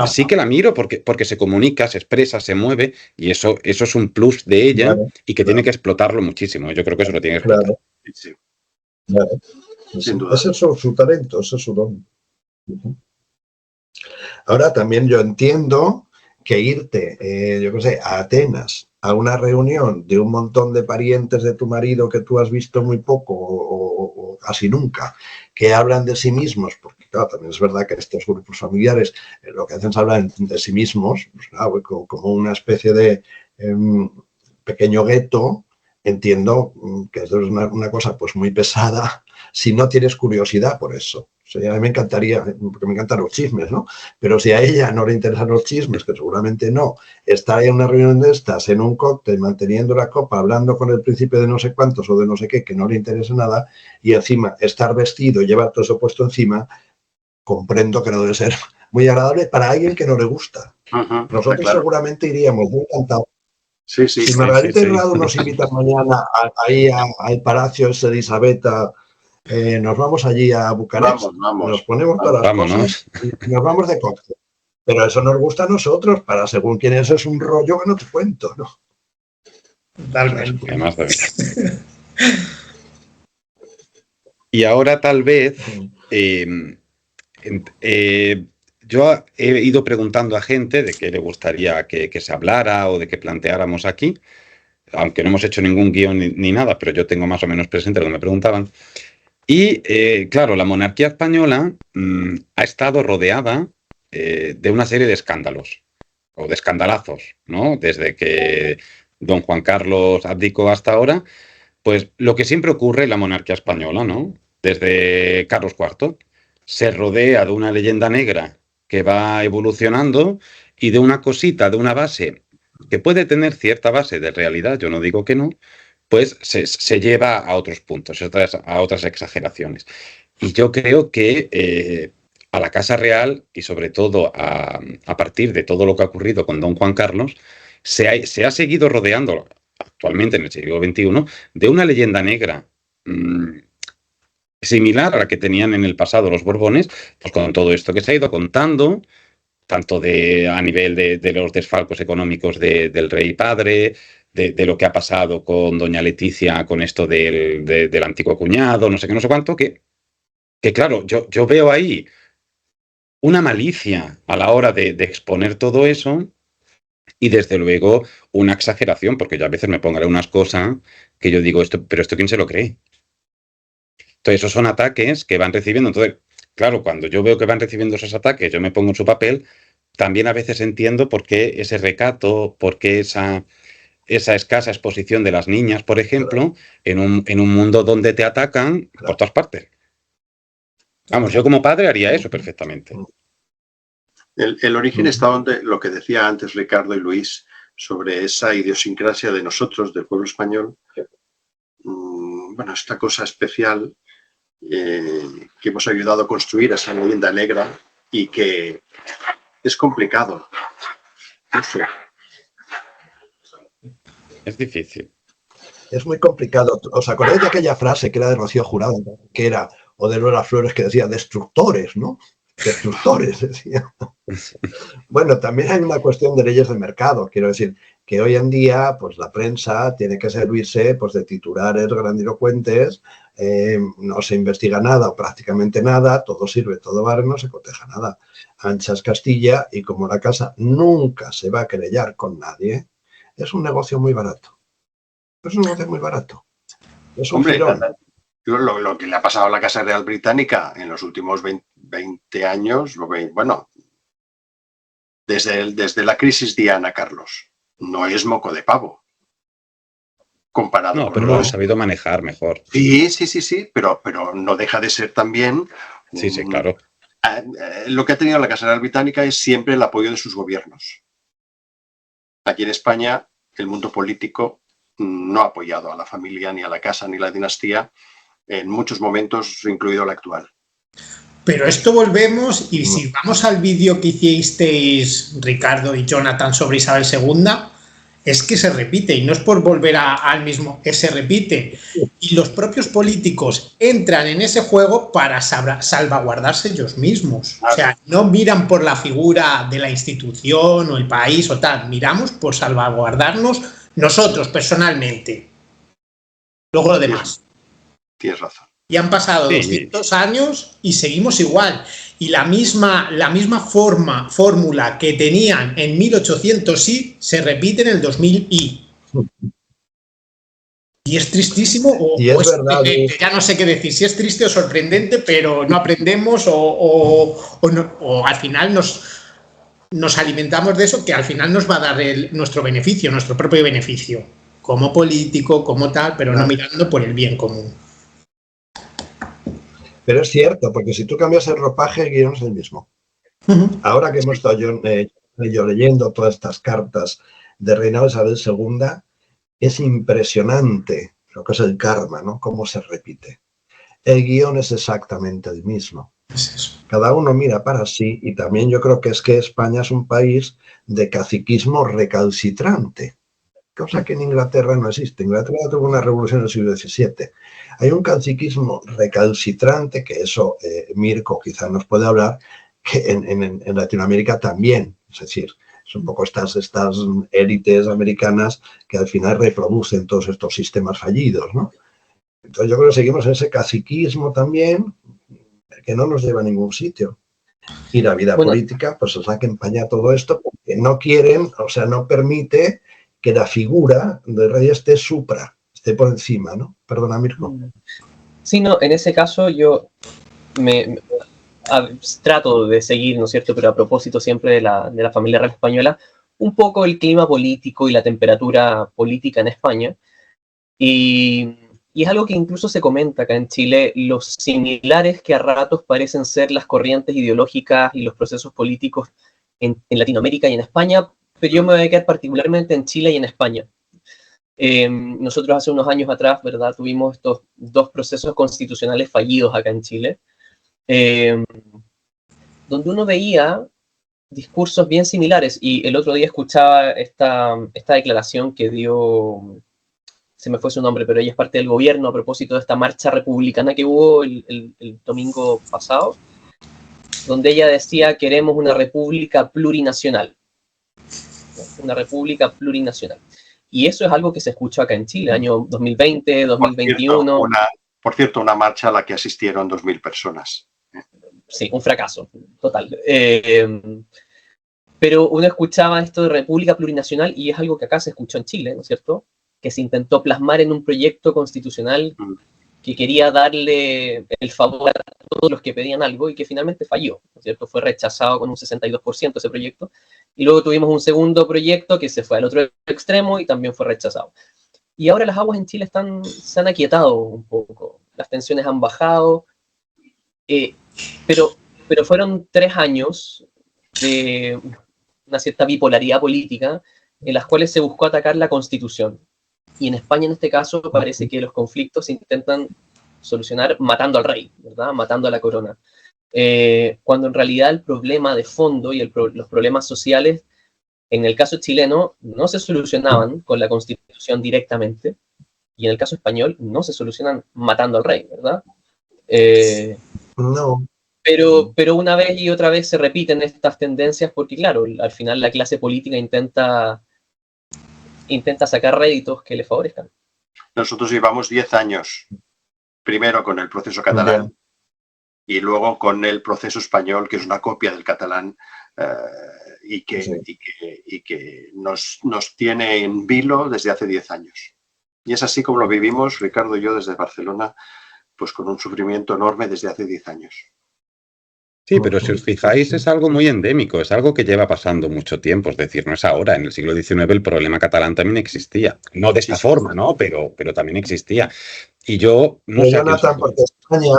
sí que la miro porque se comunica, se expresa, se mueve y eso es un plus de ella y que tiene que explotarlo muchísimo. Yo creo que eso lo tiene que explotar. Sí. Sin duda. Ese es su talento, ese es su don. Ahora también yo entiendo que irte, yo qué sé, a Atenas, a una reunión de un montón de parientes de tu marido que tú has visto muy poco o casi nunca, que hablan de sí mismos, porque claro, también es verdad que estos grupos familiares lo que hacen es hablar de sí mismos, pues, claro, como una especie de pequeño gueto. Entiendo que es una cosa pues muy pesada si no tienes curiosidad por eso. O sea, a mí me encantaría, porque me encantan los chismes, ¿no? Pero si a ella no le interesan los chismes, que seguramente no, estar en una reunión de estas, en un cóctel, manteniendo la copa, hablando con el príncipe de no sé cuántos o de no sé qué, que no le interesa nada, y encima estar vestido y llevar todo eso puesto encima, comprendo que no debe ser muy agradable para alguien que no le gusta. Nosotros seguramente iríamos muy encantados. Sí, si Margarita y Radu nos invitan mañana ahí al Palacio ese de Elisabetta, nos vamos allí a Bucarest, nos ponemos todas las cosas y nos vamos de cóctel. Pero eso nos gusta a nosotros, para según quién es un rollo que no te cuento, ¿no? Totalmente. Y ahora tal vez yo he ido preguntando a gente de qué le gustaría que se hablara o de que planteáramos aquí, aunque no hemos hecho ningún guión ni nada, pero yo tengo más o menos presente lo que me preguntaban. Y claro, la monarquía española ha estado rodeada de una serie de escándalos o de escandalazos, ¿no? Desde que don Juan Carlos abdicó hasta ahora, pues lo que siempre ocurre en la monarquía española, ¿no? Desde Carlos IV, se rodea de una leyenda negra que va evolucionando y de una cosita, de una base que puede tener cierta base de realidad, yo no digo que no, pues se lleva a otros puntos, a otras exageraciones. Y yo creo que a la Casa Real, y sobre todo a partir de todo lo que ha ocurrido con don Juan Carlos, se ha seguido rodeando, actualmente en el siglo XXI, de una leyenda negra similar a la que tenían en el pasado los Borbones, pues con todo esto que se ha ido contando, tanto a nivel de los desfalcos económicos del rey padre, de lo que ha pasado con doña Leticia, con esto del antiguo cuñado, no sé qué, no sé cuánto, que claro, yo veo ahí una malicia a la hora de exponer todo eso y desde luego una exageración, porque yo a veces me pongo unas cosas que yo digo, pero esto ¿quién se lo cree? Entonces esos son ataques que van recibiendo. Entonces, claro, cuando yo veo que van recibiendo esos ataques, yo me pongo en su papel, también a veces entiendo por qué ese recato, por qué esa escasa exposición de las niñas, por ejemplo, en un mundo donde te atacan por todas partes. Vamos, yo como padre haría eso perfectamente. El origen está donde lo que decía antes Ricardo y Luis sobre esa idiosincrasia de nosotros, del pueblo español. Bueno, esta cosa especial que hemos ayudado a construir, esa leyenda negra, y que es complicado. No sé. Es difícil. Es muy complicado. ¿Os acordáis de aquella frase que era de Rocío Jurado, que era, o de Lola Flores, que decía destructores, ¿no? Destructores, decía. Bueno, también hay una cuestión de leyes de mercado. Quiero decir que hoy en día, pues la prensa tiene que servirse pues, de titulares grandilocuentes, no se investiga nada o prácticamente nada, todo sirve, todo vale, no se coteja nada. Anchas Castilla, y como la casa nunca se va a querellar con nadie, es un negocio muy barato. Es un negocio muy barato. Es un filón. Lo que le ha pasado a la Casa Real Británica en los últimos 20 años, bueno, desde la crisis Diana, Carlos, no es moco de pavo. Comparado no, con pero lo han sabido manejar mejor. Sí, pero no deja de ser también... Sí, claro. Lo que ha tenido la Casa Real Británica es siempre el apoyo de sus gobiernos. Aquí en España, el mundo político no ha apoyado a la familia, ni a la casa, ni a la dinastía, en muchos momentos, incluido el actual. Pero esto volvemos, y si vamos al vídeo que hicisteis Ricardo y Jonathan sobre Isabel II, es que se repite, y no es por volver al mismo, se repite. Y los propios políticos entran en ese juego para salvaguardarse ellos mismos. O sea, no miran por la figura de la institución o el país o tal, miramos por salvaguardarnos nosotros personalmente. Luego lo demás. Tienes razón. Y han pasado 200 años y seguimos igual. Y la misma fórmula que tenían en 1800 y se repite en el 2000 y. Y es tristísimo o es verdad, ya no sé qué decir, si es triste o sorprendente, pero no aprendemos o al final nos alimentamos de eso, que al final nos va a dar nuestro beneficio, nuestro propio beneficio, como político, como tal, pero no mirando por el bien común. Pero es cierto, porque si tú cambias el ropaje, el guión es el mismo. Ahora que hemos estado yo leyendo todas estas cartas de reinado de Isabel II, es impresionante lo que es el karma, ¿no? Cómo se repite. El guión es exactamente el mismo. Cada uno mira para sí, y también yo creo que España es un país de caciquismo recalcitrante, cosa que en Inglaterra no existe. Inglaterra tuvo una revolución en el siglo XVII. Hay un caciquismo recalcitrante, que eso Mirko quizás nos puede hablar, que en Latinoamérica también. Es decir, es un poco estas élites americanas que al final reproducen todos estos sistemas fallidos, ¿no? Entonces yo creo que seguimos en ese caciquismo también, que no nos lleva a ningún sitio. Y la vida política, pues os ha que empañar todo esto, porque no quieren, o sea, no permite que la figura del rey esté por encima, ¿no? Perdona, Mirko. Sí, no, en ese caso yo trato de seguir, ¿no es cierto?, pero a propósito siempre de la familia real española, un poco el clima político y la temperatura política en España. Y es algo que incluso se comenta acá en Chile, los similares que a ratos parecen ser las corrientes ideológicas y los procesos políticos en Latinoamérica y en España, pero yo me voy a quedar particularmente en Chile y en España. Nosotros hace unos años atrás, ¿verdad?, tuvimos estos 2 procesos constitucionales fallidos acá en Chile, donde uno veía discursos bien similares, y el otro día escuchaba esta declaración que dio, se me fue su nombre, pero ella es parte del gobierno a propósito de esta marcha republicana que hubo el domingo pasado, donde ella decía: queremos una república plurinacional. Una república plurinacional. Y eso es algo que se escuchó acá en Chile, año 2020, 2021. Por cierto, una marcha a la que asistieron 2.000 personas. Sí, un fracaso total. Pero uno escuchaba esto de república plurinacional y es algo que acá se escuchó en Chile, ¿no es cierto? Que se intentó plasmar en un proyecto constitucional que quería darle el favor a todos los que pedían algo y que finalmente falló, ¿no es cierto? Fue rechazado con un 62% ese proyecto. Y luego tuvimos un segundo proyecto que se fue al otro extremo y también fue rechazado. Y ahora las aguas en Chile se han aquietado un poco, las tensiones han bajado, pero fueron 3 años de una cierta bipolaridad política en las cuales se buscó atacar la Constitución. Y en España, en este caso, parece que los conflictos se intentan solucionar matando al rey, ¿verdad? Matando a la corona. Cuando en realidad el problema de fondo y los problemas sociales, en el caso chileno, no se solucionaban con la Constitución directamente, y en el caso español no se solucionan matando al rey, ¿verdad? No. Pero una vez y otra vez se repiten estas tendencias porque, claro, al final la clase política intenta sacar réditos que le favorezcan. Nosotros llevamos 10 años, primero con el proceso catalán y luego con el proceso español, que es una copia del catalán y que nos tiene en vilo desde hace 10 años. Y es así como lo vivimos, Ricardo y yo, desde Barcelona, pues con un sufrimiento enorme desde hace 10 años. Sí, pero si os fijáis es algo muy endémico, es algo que lleva pasando mucho tiempo, es decir, no es ahora, en el siglo XIX el problema catalán también existía, no de esta forma, ¿no? Pero también existía. Y yo no sé... Jonathan, porque España,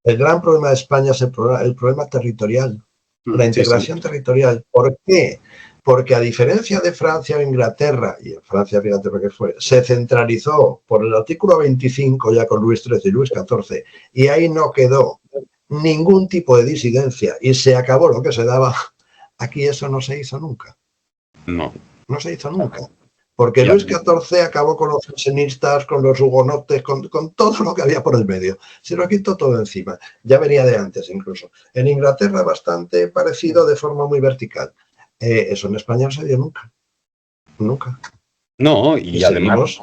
el gran problema de España es el problema territorial, la integración territorial. ¿Por qué? Porque a diferencia de Francia o Inglaterra, y en Francia, fíjate lo que fue, se centralizó por el artículo 25 ya con Luis XIII y Luis XIV, y ahí no quedó ningún tipo de disidencia y se acabó lo que se daba. Aquí eso no se hizo nunca. No se hizo nunca. Porque Luis XIV acabó con los jansenistas, con los hugonotes, con todo lo que había por el medio. Se lo quitó todo encima. Ya venía de antes incluso. En Inglaterra bastante parecido de forma muy vertical. Eso en España no se dio nunca. Nunca. No, y además...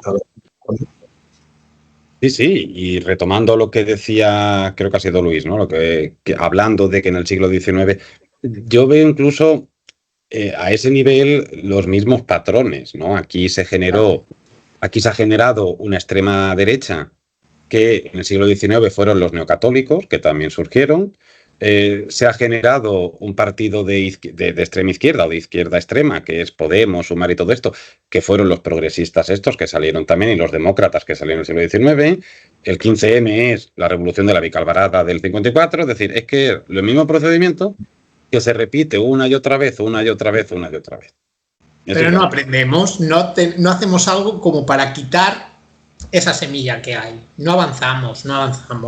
Sí, y retomando lo que decía, creo que ha sido Luis, ¿no? Lo que hablando de que en el siglo XIX, yo veo incluso a ese nivel los mismos patrones, ¿no? Aquí se ha generado una extrema derecha que en el siglo XIX fueron los neocatólicos, que también surgieron. Se ha generado un partido de extrema izquierda o de izquierda extrema, que es Podemos, Sumar y todo esto, que fueron los progresistas estos que salieron también y los demócratas que salieron en el siglo XIX. El 15M es la revolución de la Vicalvarada del 54, es decir, es que el mismo procedimiento que se repite una y otra vez. Pero no aprendemos, no hacemos algo como para quitar esa semilla que hay. No avanzamos,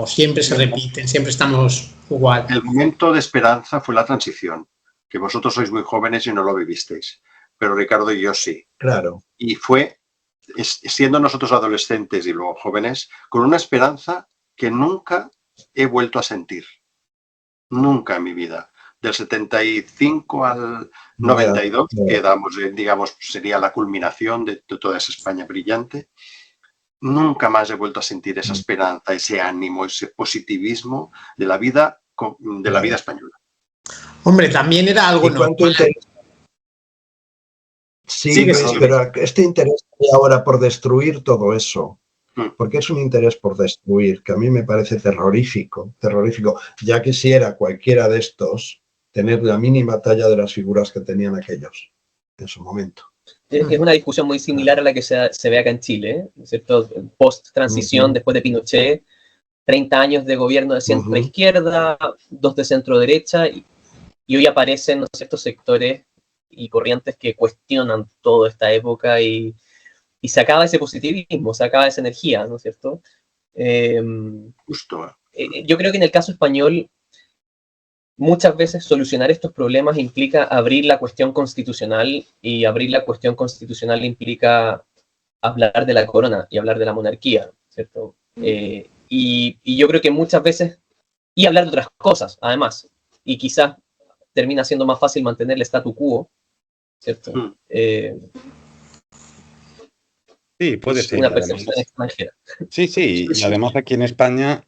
siempre se repiten, siempre estamos igual. El momento de esperanza fue la transición, que vosotros sois muy jóvenes y no lo vivisteis, pero Ricardo y yo sí. Claro. Y fue, siendo nosotros adolescentes y luego jóvenes, con una esperanza que nunca he vuelto a sentir. Nunca en mi vida. Del 75 al 92, que digamos, sería la culminación de toda esa España brillante, nunca más he vuelto a sentir esa esperanza, ese ánimo, ese positivismo de la vida española. Hombre, también era algo normal. Sí, pero este interés ahora por destruir todo eso, porque es un interés por destruir, que a mí me parece terrorífico. Ya quisiera cualquiera de estos tener la mínima talla de las figuras que tenían aquellos en su momento. Es una discusión muy similar a la que se ve acá en Chile, ¿cierto? Post-transición, después de Pinochet, 30 años de gobierno de centro-izquierda, 2 de centro-derecha, y hoy aparecen ciertos sectores y corrientes que cuestionan toda esta época y y se acaba ese positivismo, se acaba esa energía, ¿no es cierto? Justo. Yo creo que en el caso español, muchas veces solucionar estos problemas implica abrir la cuestión constitucional, y abrir la cuestión constitucional implica hablar de la corona y hablar de la monarquía, ¿cierto? Y yo creo que muchas veces, y hablar de otras cosas, además, y quizás termina siendo más fácil mantener el statu quo, ¿cierto? Sí, puede ser. Una percepción extranjera. Sí, y además aquí en España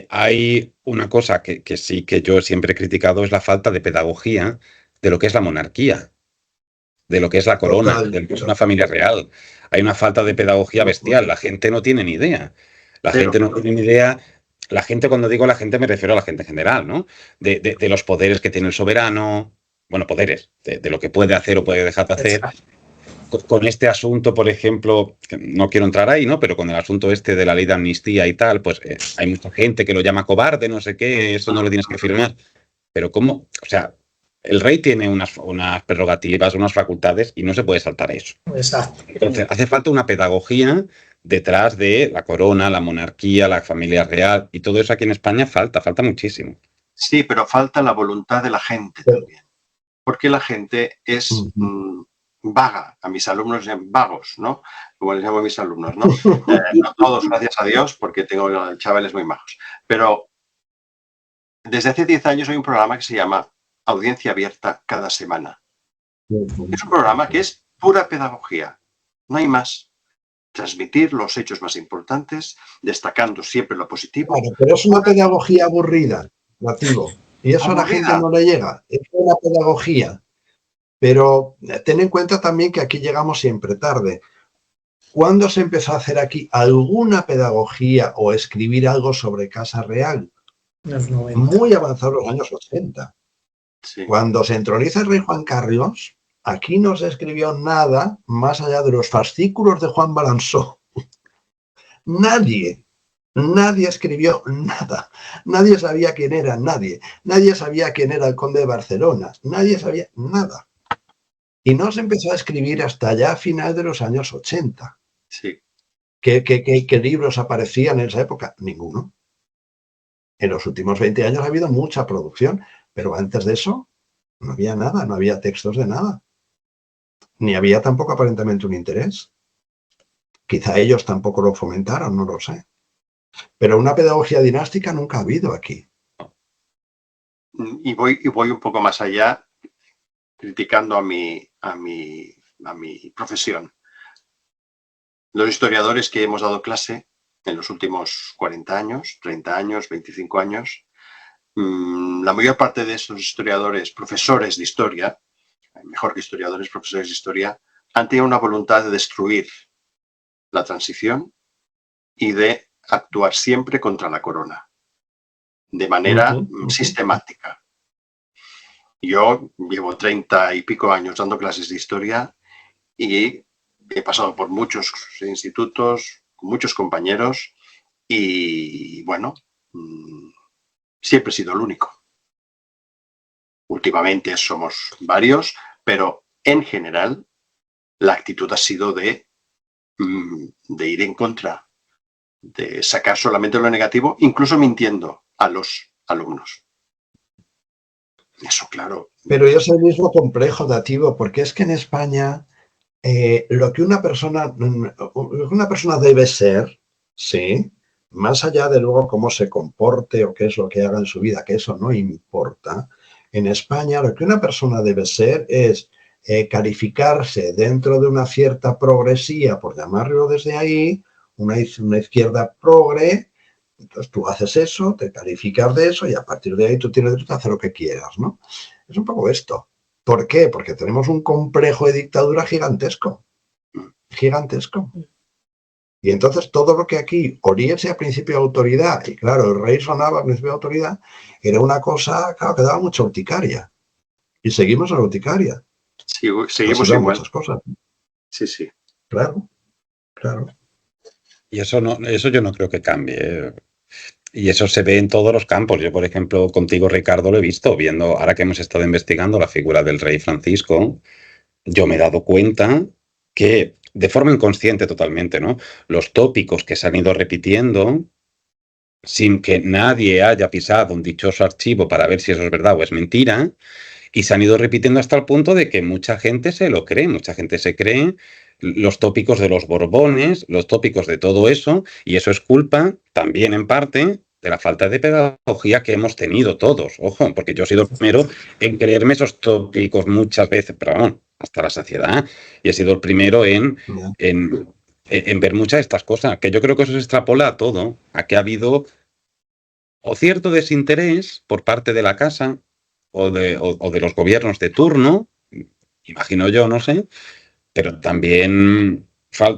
hay una cosa que sí que yo siempre he criticado, es la falta de pedagogía de lo que es la monarquía, de lo que es la corona, Total. de lo que es una familia real. Hay una falta de pedagogía bestial, la gente no tiene ni idea. La gente no tiene ni idea. La gente, cuando digo la gente, me refiero a la gente en general, ¿no? De los poderes que tiene el soberano, bueno, poderes, de lo que puede hacer o puede dejar de hacer. Con este asunto, por ejemplo, que no quiero entrar ahí, ¿no? Pero con el asunto este de la ley de amnistía y tal, pues hay mucha gente que lo llama cobarde, no sé qué, eso no lo tienes que firmar. Pero ¿cómo? O sea, el rey tiene unas prerrogativas, unas facultades, y no se puede saltar eso. Exacto. Entonces, hace falta una pedagogía detrás de la corona, la monarquía, la familia real, y todo eso aquí en España falta muchísimo. Sí, pero falta la voluntad de la gente también. Porque la gente es vaga. A mis alumnos llaman vagos, ¿no? Como les llamo a mis alumnos, ¿no? No todos, gracias a Dios, porque tengo chavales muy majos. Pero desde hace 10 años hay un programa que se llama Audiencia Abierta cada semana. Es un programa que es pura pedagogía. No hay más. Transmitir los hechos más importantes, destacando siempre lo positivo. Claro, pero es una pedagogía aburrida, Nativo. Y eso a la gente no le llega. Es una pedagogía. Pero ten en cuenta también que aquí llegamos siempre tarde. ¿Cuándo se empezó a hacer aquí alguna pedagogía o escribir algo sobre Casa Real? Muy avanzados los años 80. Sí. Cuando se entroniza el rey Juan Carlos, aquí no se escribió nada más allá de los fascículos de Juan Balanzó. Nadie escribió nada. Nadie sabía quién era nadie. Nadie sabía quién era el conde de Barcelona. Nadie sabía nada. Y no se empezó a escribir hasta ya a final de los años 80. Sí. ¿Qué libros aparecían en esa época? Ninguno. En los últimos 20 años ha habido mucha producción, pero antes de eso no había nada, no había textos de nada. Ni había tampoco aparentemente un interés. Quizá ellos tampoco lo fomentaron, no lo sé. Pero una pedagogía dinástica nunca ha habido aquí. Y voy un poco más allá, criticando a mi profesión. Los historiadores que hemos dado clase en los últimos 40 años, 30 años, 25 años, la mayor parte de esos historiadores, profesores de historia, mejor que historiadores, profesores de historia, han tenido una voluntad de destruir la transición y de actuar siempre contra la corona, de manera sistemática. Yo llevo 30 y pico años dando clases de historia y he pasado por muchos institutos, con muchos compañeros y, bueno, siempre he sido el único. Últimamente somos varios, pero en general la actitud ha sido de ir en contra, de sacar solamente lo negativo, incluso mintiendo a los alumnos. Eso, claro. Pero es el mismo complejo, Nativo, porque es que en España lo que una persona debe ser, sí, más allá de luego cómo se comporte o qué es lo que haga en su vida, que eso no importa, en España lo que una persona debe ser es calificarse dentro de una cierta progresía, por llamarlo desde ahí, una izquierda progre. Entonces tú haces eso, te calificas de eso y a partir de ahí tú tienes derecho a hacer lo que quieras, ¿no? Es un poco esto. ¿Por qué? Porque tenemos un complejo de dictadura gigantesco. Gigantesco. Y entonces todo lo que aquí oliese a principio de autoridad, y claro, el rey sonaba a principio de autoridad, era una cosa, claro, que daba mucha urticaria. Y seguimos en la urticaria. Sí, seguimos igual. Muchas cosas. Sí, sí. Claro. Y eso yo no creo que cambie. Y eso se ve en todos los campos. Yo, por ejemplo, contigo, Ricardo, lo he visto, viendo, ahora que hemos estado investigando la figura del rey Francisco, yo me he dado cuenta que de forma inconsciente totalmente, ¿no? Los tópicos que se han ido repitiendo sin que nadie haya pisado un dichoso archivo para ver si eso es verdad o es mentira, y se han ido repitiendo hasta el punto de que mucha gente se lo cree, mucha gente se cree los tópicos de los Borbones, los tópicos de todo eso, y eso es culpa también en parte de la falta de pedagogía que hemos tenido todos. Ojo, porque yo he sido el primero en creerme esos tópicos muchas veces, pero vamos, hasta la saciedad, y he sido el primero en ver muchas de estas cosas, que yo creo que eso se extrapola a todo, a que ha habido o cierto desinterés por parte de la casa o de los gobiernos de turno, imagino yo, no sé, pero también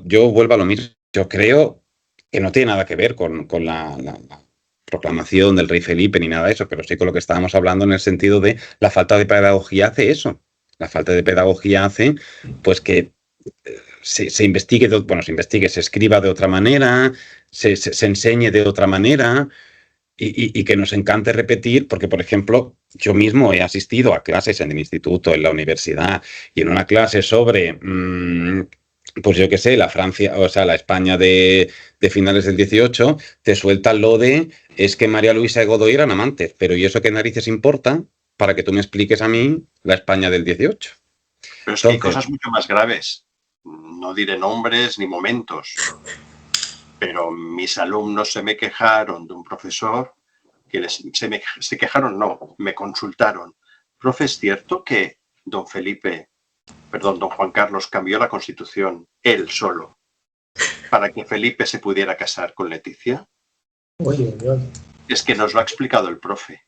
yo vuelvo a lo mismo. Yo creo que no tiene nada que ver con la proclamación del rey Felipe ni nada de eso, pero sí con lo que estábamos hablando en el sentido de la falta de pedagogía hace eso. La falta de pedagogía hace pues que se investigue, se escriba de otra manera, se enseñe de otra manera y que nos encante repetir, porque, por ejemplo, yo mismo he asistido a clases en el instituto, en la universidad, y en una clase sobre, pues yo qué sé, la Francia, o sea, la España de finales del 18, te sueltan lo de, es que María Luisa y Godoy eran amantes, pero ¿y eso qué narices importa para que tú me expliques a mí la España del 18? Pero es que hay cosas mucho más graves. No diré nombres ni momentos, pero mis alumnos se me quejaron de un profesor que se quejaron, no, me consultaron. Profe, ¿es cierto que don Juan Carlos cambió la Constitución él solo para que Felipe se pudiera casar con Leticia? Oye. Es que nos lo ha explicado el profe.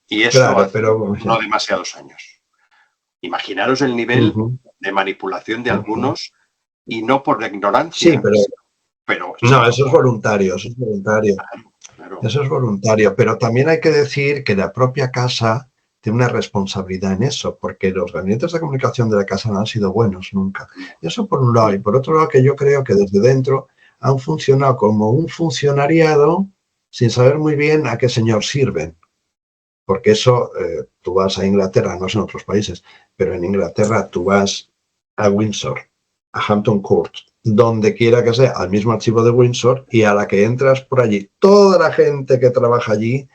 Y eso Claro, hace pero no demasiados años. Imaginaros el nivel de manipulación de algunos y no por la ignorancia. Sí, pero no, eso es voluntario, eso es voluntario. Claro. Eso es voluntario, pero también hay que decir que la propia casa tiene una responsabilidad en eso, porque los gabinetes de comunicación de la casa no han sido buenos nunca. Y eso por un lado. Y por otro lado, que yo creo que desde dentro han funcionado como un funcionariado sin saber muy bien a qué señor sirven. Porque eso, tú vas a Inglaterra, no sé en otros países, pero en Inglaterra tú vas a Windsor, a Hampton Court, donde quiera que sea, al mismo archivo de Windsor, y a la que entras por allí, toda la gente que trabaja allí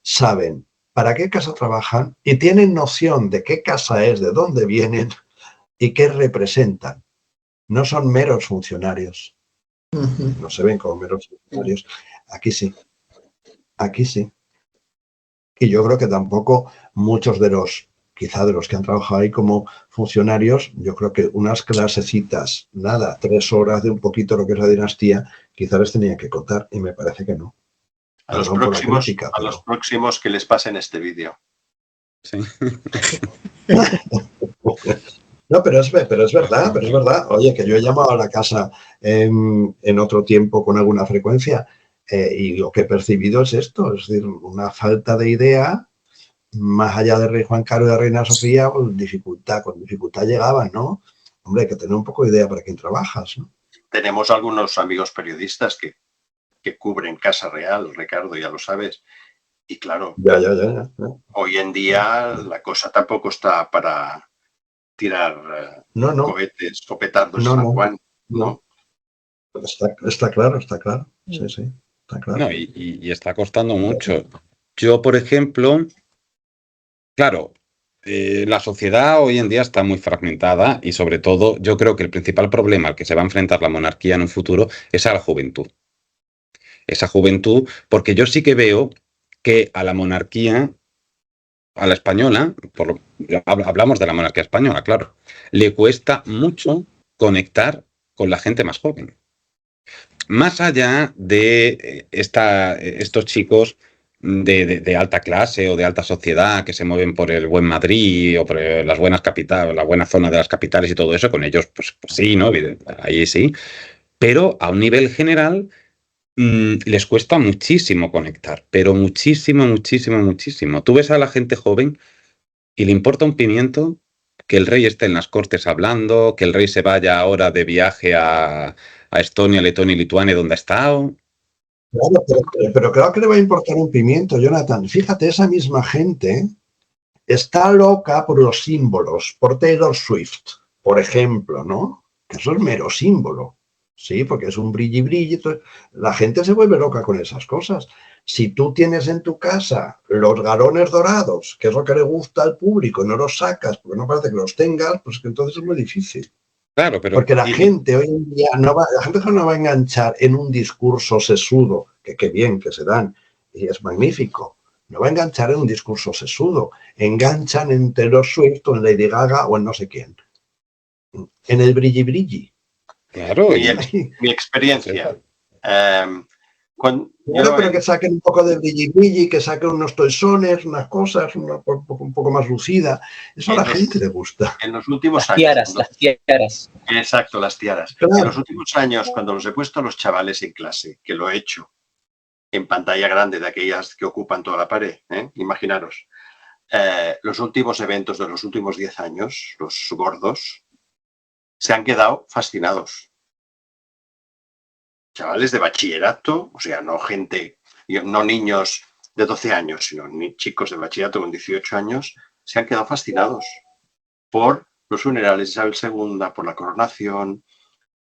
saben para qué casa trabajan y tienen noción de qué casa es, de dónde vienen y qué representan. No son meros funcionarios. No se ven como meros funcionarios. Aquí sí. Aquí sí. Y yo creo que tampoco muchos de los, quizá de los que han trabajado ahí como funcionarios, yo creo que unas clasecitas, 3 horas de un poquito lo que es la dinastía, quizá les tenían que contar, y me parece que no. A los próximos que les pasen este vídeo. Sí. No, pero es verdad. Oye, que yo he llamado a la casa en otro tiempo con alguna frecuencia y lo que he percibido es esto, es decir, una falta de idea, más allá de Rey Juan Carlos y de Reina Sofía, pues con dificultad llegaban, ¿no? Hombre, hay que tener un poco de idea para quién trabajas, ¿no? Tenemos algunos amigos periodistas que cubren Casa Real, Ricardo, ya lo sabes, y claro, ya. Hoy en día la cosa tampoco está para tirar cohetes o petardos en San Juan, ¿no? Está claro. Sí, está claro. No, y está costando mucho. Yo, por ejemplo, claro, la sociedad hoy en día está muy fragmentada y sobre todo yo creo que el principal problema al que se va a enfrentar la monarquía en un futuro es a la juventud. Esa juventud, porque yo sí que veo que a la monarquía, a la española, hablamos de la monarquía española, claro, le cuesta mucho conectar con la gente más joven. Más allá de estos chicos de alta clase o de alta sociedad que se mueven por el buen Madrid o por las buenas capitales, la buena zona de las capitales y todo eso, con ellos, pues sí, ¿no? Ahí sí. Pero a un nivel general les cuesta muchísimo conectar, pero muchísimo. Tú ves a la gente joven y le importa un pimiento que el rey esté en las cortes hablando, que el rey se vaya ahora de viaje a Estonia, Letonia y Lituania, donde ha estado. Claro, pero claro que le va a importar un pimiento, Jonathan. Fíjate, esa misma gente está loca por los símbolos, por Taylor Swift, por ejemplo, ¿no? Que eso es mero símbolo, ¿sí? Porque es un brilli. La gente se vuelve loca con esas cosas. Si tú tienes en tu casa los garones dorados, que es lo que le gusta al público, y no los sacas porque no parece que los tengas, pues que entonces es muy difícil. Claro, pero... Porque la gente hoy en día no va a enganchar en un discurso sesudo, que qué bien que se dan, y es magnífico. No va a enganchar en un discurso sesudo. Enganchan en Taylor Swift o en Lady Gaga o en no sé quién. En el brilli. Claro. Mi experiencia. Pero que saquen un poco de brilli, que saquen unos toisones, unas cosas, un poco más lucida. Eso a la gente le gusta. En los últimos años. Las tiaras. Exacto, las tiaras. Claro. En los últimos años, cuando los he puesto a los chavales en clase, que lo he hecho en pantalla grande de aquellas que ocupan toda la pared, imaginaros, los últimos eventos de los últimos 10 años, los gordos, se han quedado fascinados. Chavales de bachillerato, o sea, no niños de 12 años, sino chicos de bachillerato con 18 años, se han quedado fascinados por los funerales de Isabel II, por la coronación,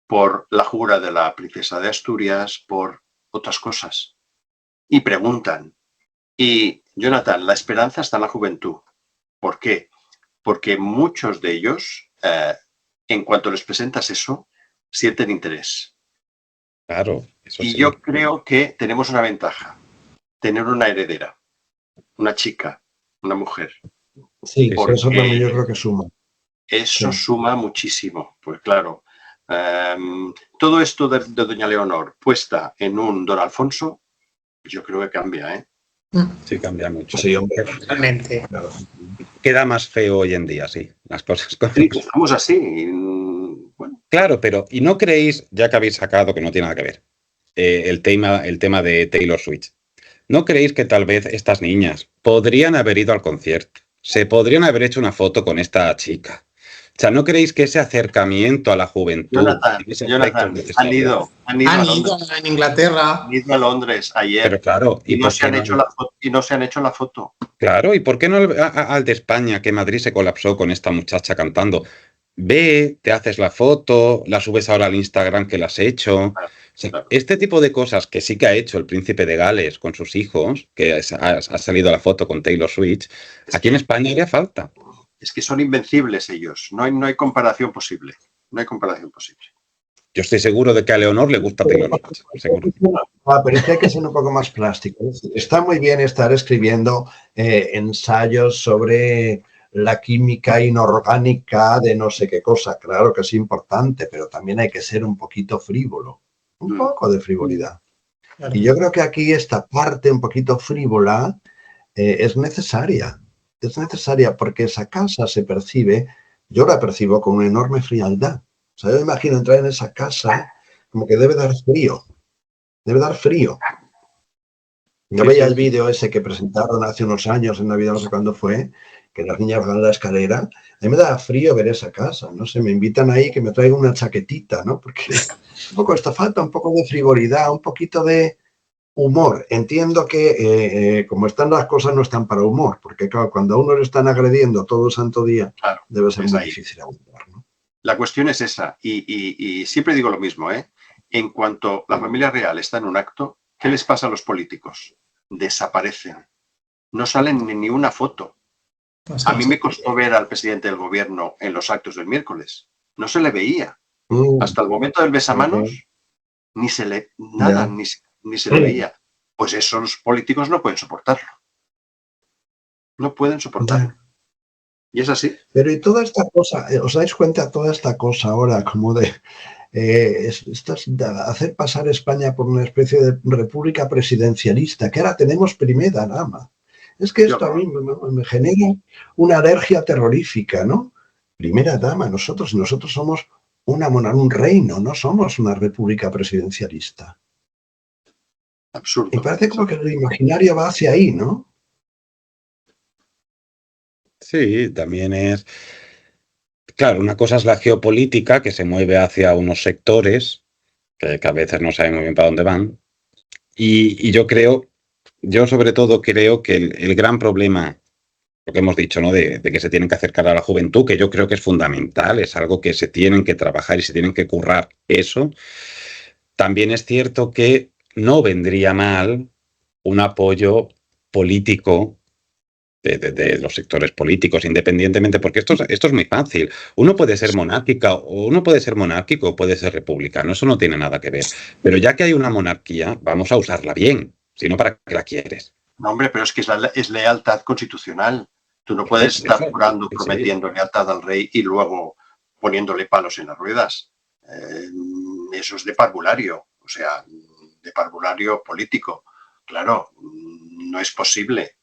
por la jura de la princesa de Asturias, por otras cosas. Y preguntan. Y, Jonathan, la esperanza está en la juventud. ¿Por qué? Porque muchos de ellos, en cuanto les presentas eso, sienten interés. Claro, eso y sí. Yo creo que tenemos una ventaja, tener una heredera, una chica, una mujer. Sí, por eso también yo creo que suma. Eso suma muchísimo, pues claro. Todo esto de doña Leonor puesta en un Don Alfonso, yo creo que cambia, ¿eh? Sí, cambia mucho. Sí, hombre. Totalmente. Claro. Queda más feo hoy en día, sí, las cosas. Sí, estamos así. Bueno. Claro, pero ¿y no creéis, ya que habéis sacado, que no tiene nada que ver, el tema de Taylor Swift? ¿No creéis que tal vez estas niñas podrían haber ido al concierto? Se podrían haber hecho una foto con esta chica. O sea, ¿no creéis que ese acercamiento a la juventud... Jonathan, han ido en Inglaterra. Han ido a Londres ayer. Pero claro, y no se han hecho la foto. Claro, ¿y por qué no al de España, que Madrid se colapsó con esta muchacha cantando? Ve, te haces la foto, la subes ahora al Instagram que la has hecho. Claro, o sea, este tipo de cosas que sí que ha hecho el príncipe de Gales con sus hijos, que ha salido la foto con Taylor Swift, aquí en España haría falta. Es que son invencibles ellos, no hay comparación posible. No hay comparación posible. Yo estoy seguro de que a Leonor le gusta Taylor Swift, seguro. Pero es que hay que ser un poco más plástico. Está muy bien estar escribiendo ensayos sobre la química inorgánica de no sé qué cosa. Claro que es importante, pero también hay que ser un poquito frívolo. Un poco de frivolidad. Y yo creo que aquí esta parte un poquito frívola es necesaria. Es necesaria porque esa casa se percibe, yo la percibo con una enorme frialdad. O sea, yo me imagino entrar en esa casa como que debe dar frío. Debe dar frío. Yo veía el vídeo ese que presentaron hace unos años en Navidad, no sé cuándo fue, que las niñas van a la escalera. A mí me da frío ver esa casa, no sé, me invitan ahí que me traigan una chaquetita, ¿no? Porque un poco esto falta, un poco de frivolidad, un poquito de humor. Entiendo que como están las cosas no están para humor, porque claro, cuando a uno le están agrediendo todo el santo día, claro, debe ser muy difícil aguantar, ¿no? La cuestión es esa, y siempre digo lo mismo, ¿eh? En cuanto la familia real está en un acto, ¿qué les pasa a los políticos? Desaparecen. No salen ni una foto. A mí me costó ver al presidente del gobierno en los actos del miércoles. No se le veía. Hasta el momento del besamanos, ni se le veía. Pues eso los políticos no pueden soportarlo. No pueden soportarlo. Y es así. Pero y toda esta cosa, ¿os dais cuenta de toda esta cosa ahora como de hacer pasar España por una especie de república presidencialista, que ahora tenemos primera dama? Es que esto a mí me genera una alergia terrorífica, ¿no? Primera dama, nosotros somos un reino, no somos una república presidencialista. Absurdo. Y parece como que el imaginario va hacia ahí, ¿no? Sí, también es... Claro, una cosa es la geopolítica, que se mueve hacia unos sectores que a veces no saben muy bien para dónde van. Y yo sobre todo creo que el gran problema lo que hemos dicho, ¿no? De que se tienen que acercar a la juventud, que yo creo que es fundamental, es algo que se tienen que trabajar y se tienen que currar eso. También es cierto que no vendría mal un apoyo político de los sectores políticos, independientemente, porque esto es muy fácil. Uno puede ser monárquica, o uno puede ser monárquico o puede ser republicano, eso no tiene nada que ver. Pero ya que hay una monarquía, vamos a usarla bien, si no, ¿para qué la quieres? No, hombre, pero es que es lealtad constitucional. Tú no puedes estar jurando, prometiendo lealtad al rey y luego poniéndole palos en las ruedas. Eso es de parvulario, o sea, de parvulario político. Claro, no es posible.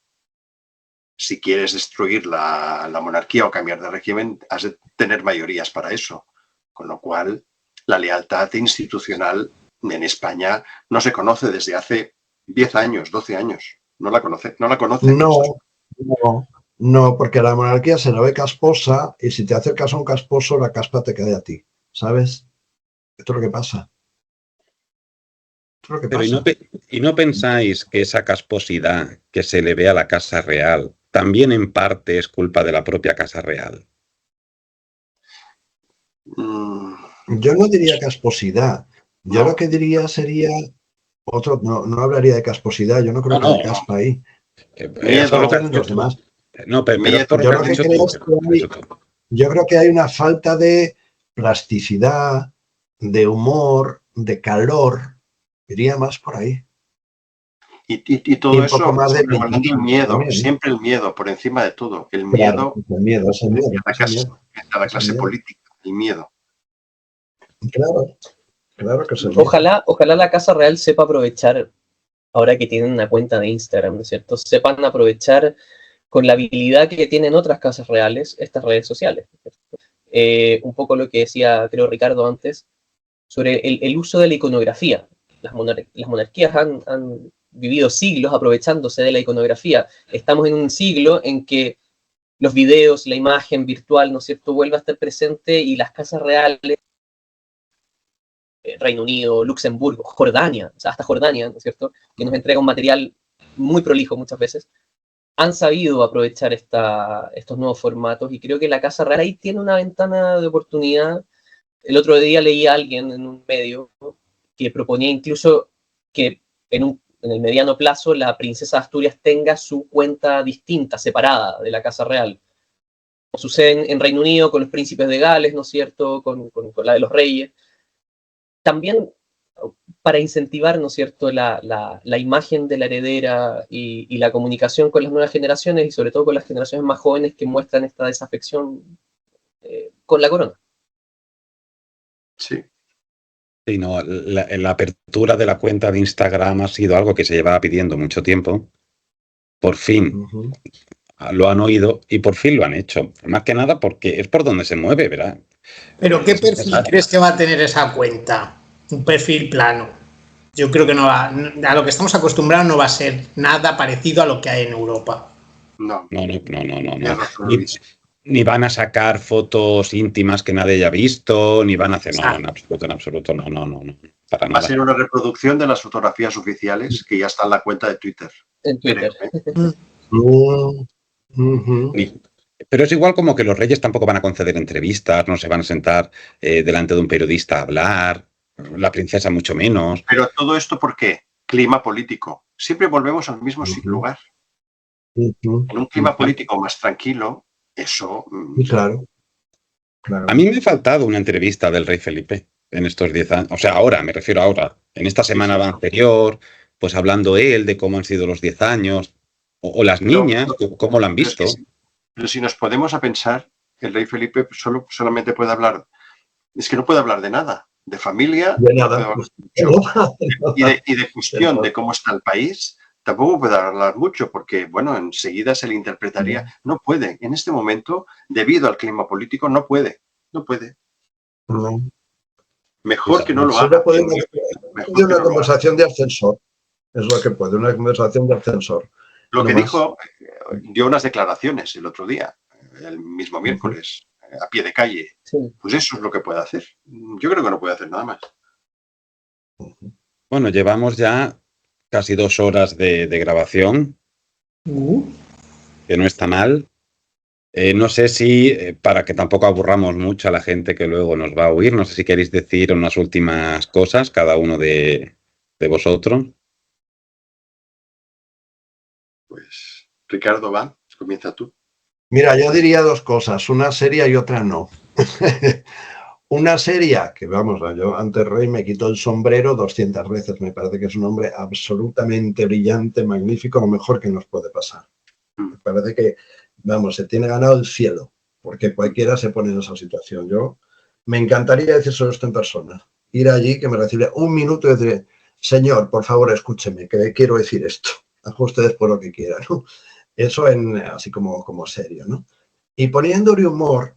Si quieres destruir la monarquía o cambiar de régimen, has de tener mayorías para eso. Con lo cual, la lealtad institucional en España no se conoce desde hace 10 años, 12 años. No la conoce. No, porque la monarquía se la ve casposa y si te acercas a un casposo, la caspa te cae a ti, ¿sabes? Esto es lo que pasa. Pero ¿y no pensáis que esa casposidad que se le ve a la Casa Real también en parte es culpa de la propia Casa Real? Yo no diría casposidad. Yo lo que diría sería otro. No hablaría de casposidad. Yo no creo que haya caspa ahí. Miedo, lo tienen los demás. No, pero por yo lo que creo es que yo creo que hay una falta de plasticidad, de humor, de calor. Iría más por ahí. Y todo eso más de el miedo, también, siempre el miedo, por encima de todo. El miedo, es el miedo, a la clase política, el miedo. Claro que sí. Ojalá la Casa Real sepa aprovechar, ahora que tienen una cuenta de Instagram, ¿no es cierto? Sepan aprovechar con la habilidad que tienen otras casas reales estas redes sociales. Un poco lo que decía, creo, Ricardo antes, sobre el uso de la iconografía. Las monarquías han vivido siglos aprovechándose de la iconografía. Estamos en un siglo en que los videos, la imagen virtual, ¿no es cierto?, vuelve a estar presente y las casas reales, Reino Unido, Luxemburgo, Jordania, o sea, hasta Jordania, ¿no es cierto?, que nos entrega un material muy prolijo muchas veces, han sabido aprovechar estos nuevos formatos y creo que la Casa Real ahí tiene una ventana de oportunidad. El otro día leí a alguien en un medio que proponía incluso que en el mediano plazo la princesa de Asturias tenga su cuenta distinta, separada de la Casa Real. Como sucede en Reino Unido con los príncipes de Gales, ¿no es cierto?, con la de los reyes. También para incentivar, ¿no es cierto?, la imagen de la heredera y la comunicación con las nuevas generaciones y sobre todo con las generaciones más jóvenes que muestran esta desafección con la corona. Sí. Sí, no, la apertura de la cuenta de Instagram ha sido algo que se llevaba pidiendo mucho tiempo. Por fin lo han oído y por fin lo han hecho. Más que nada porque es por donde se mueve, ¿verdad? ¿Pero qué perfil crees que va a tener esa cuenta? Un perfil plano. Yo creo que no va, a lo que estamos acostumbrados no va a ser nada parecido a lo que hay en Europa. No. Ni van a sacar fotos íntimas que nadie haya visto, ni van a hacer nada, en absoluto, no. Para nada. Va a ser una reproducción de las fotografías oficiales que ya está en la cuenta de Twitter. En Twitter. Pero es igual como que los reyes tampoco van a conceder entrevistas, no se van a sentar delante de un periodista a hablar, la princesa mucho menos. Pero todo esto, ¿por qué? Clima político. Siempre volvemos al mismo lugar. En un clima político más tranquilo, eso... Claro. A mí me ha faltado una entrevista del rey Felipe en estos 10 años. O sea, ahora, me refiero ahora. En esta semana anterior, pues hablando él de cómo han sido los 10 años, o las niñas, cómo lo han visto. Pero si nos podemos a pensar, el rey Felipe solamente puede hablar... Es que no puede hablar de nada. De familia, de nada. Y de cuestión de cómo está el país... Tampoco puede hablar mucho porque, bueno, enseguida se le interpretaría. No puede. En este momento, debido al clima político, no puede. Mejor que no lo haga. Puede una conversación de ascensor. Es lo que puede, una conversación de ascensor. Lo que dijo, dio unas declaraciones el otro día, el mismo miércoles, a pie de calle. Sí. Pues eso es lo que puede hacer. Yo creo que no puede hacer nada más. Bueno, llevamos ya casi 2 horas de grabación, que no está mal. No sé si, para que tampoco aburramos mucho a la gente que luego nos va a oír, no sé si queréis decir unas últimas cosas, cada uno de vosotros. Pues, Ricardo, va, comienza tú. Mira, yo diría dos cosas, una seria y otra no. Una seria, que vamos, yo ante Rey me quitó el sombrero 200 veces, me parece que es un hombre absolutamente brillante, magnífico, lo mejor que nos puede pasar. Me parece que, vamos, se tiene ganado el cielo, porque cualquiera se pone en esa situación. Yo me encantaría decir solo esto en persona, ir allí, que me recibiera un minuto y decir, señor, por favor, escúcheme, que quiero decir esto, hagan ustedes por lo que quieran, ¿no? Eso así como serio, ¿no? Y poniéndole humor,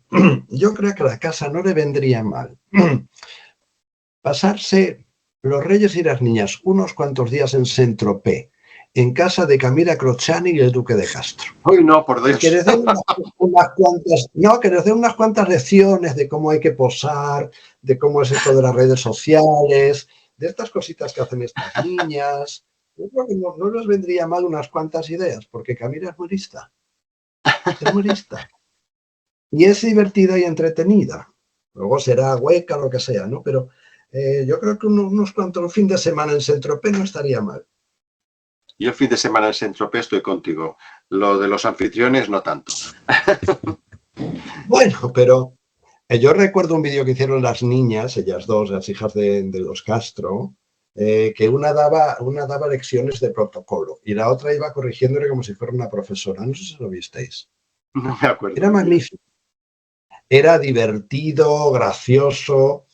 yo creo que a la casa no le vendría mal pasarse los Reyes y las Niñas unos cuantos días en Saint-Tropez, en casa de Camila Crociani y el Duque de Castro. Uy, no, por Dios. Que les den unas cuantas lecciones de cómo hay que posar, de cómo es esto de las redes sociales, de estas cositas que hacen estas niñas. Yo creo que no les vendría mal unas cuantas ideas, porque Camila es muy lista. Es muy lista. Y es divertida y entretenida. Luego será hueca, lo que sea, ¿no? Pero yo creo que unos cuantos fin de semana en Saint-Tropez no estaría mal. Yo el fin de semana en Saint-Tropez estoy contigo. Lo de los anfitriones no tanto. Bueno, pero yo recuerdo un vídeo que hicieron las niñas, ellas dos, las hijas de los Castro, que una daba lecciones de protocolo y la otra iba corrigiéndole como si fuera una profesora. No sé si lo visteis. No me acuerdo. Era magnífico. Era divertido, gracioso.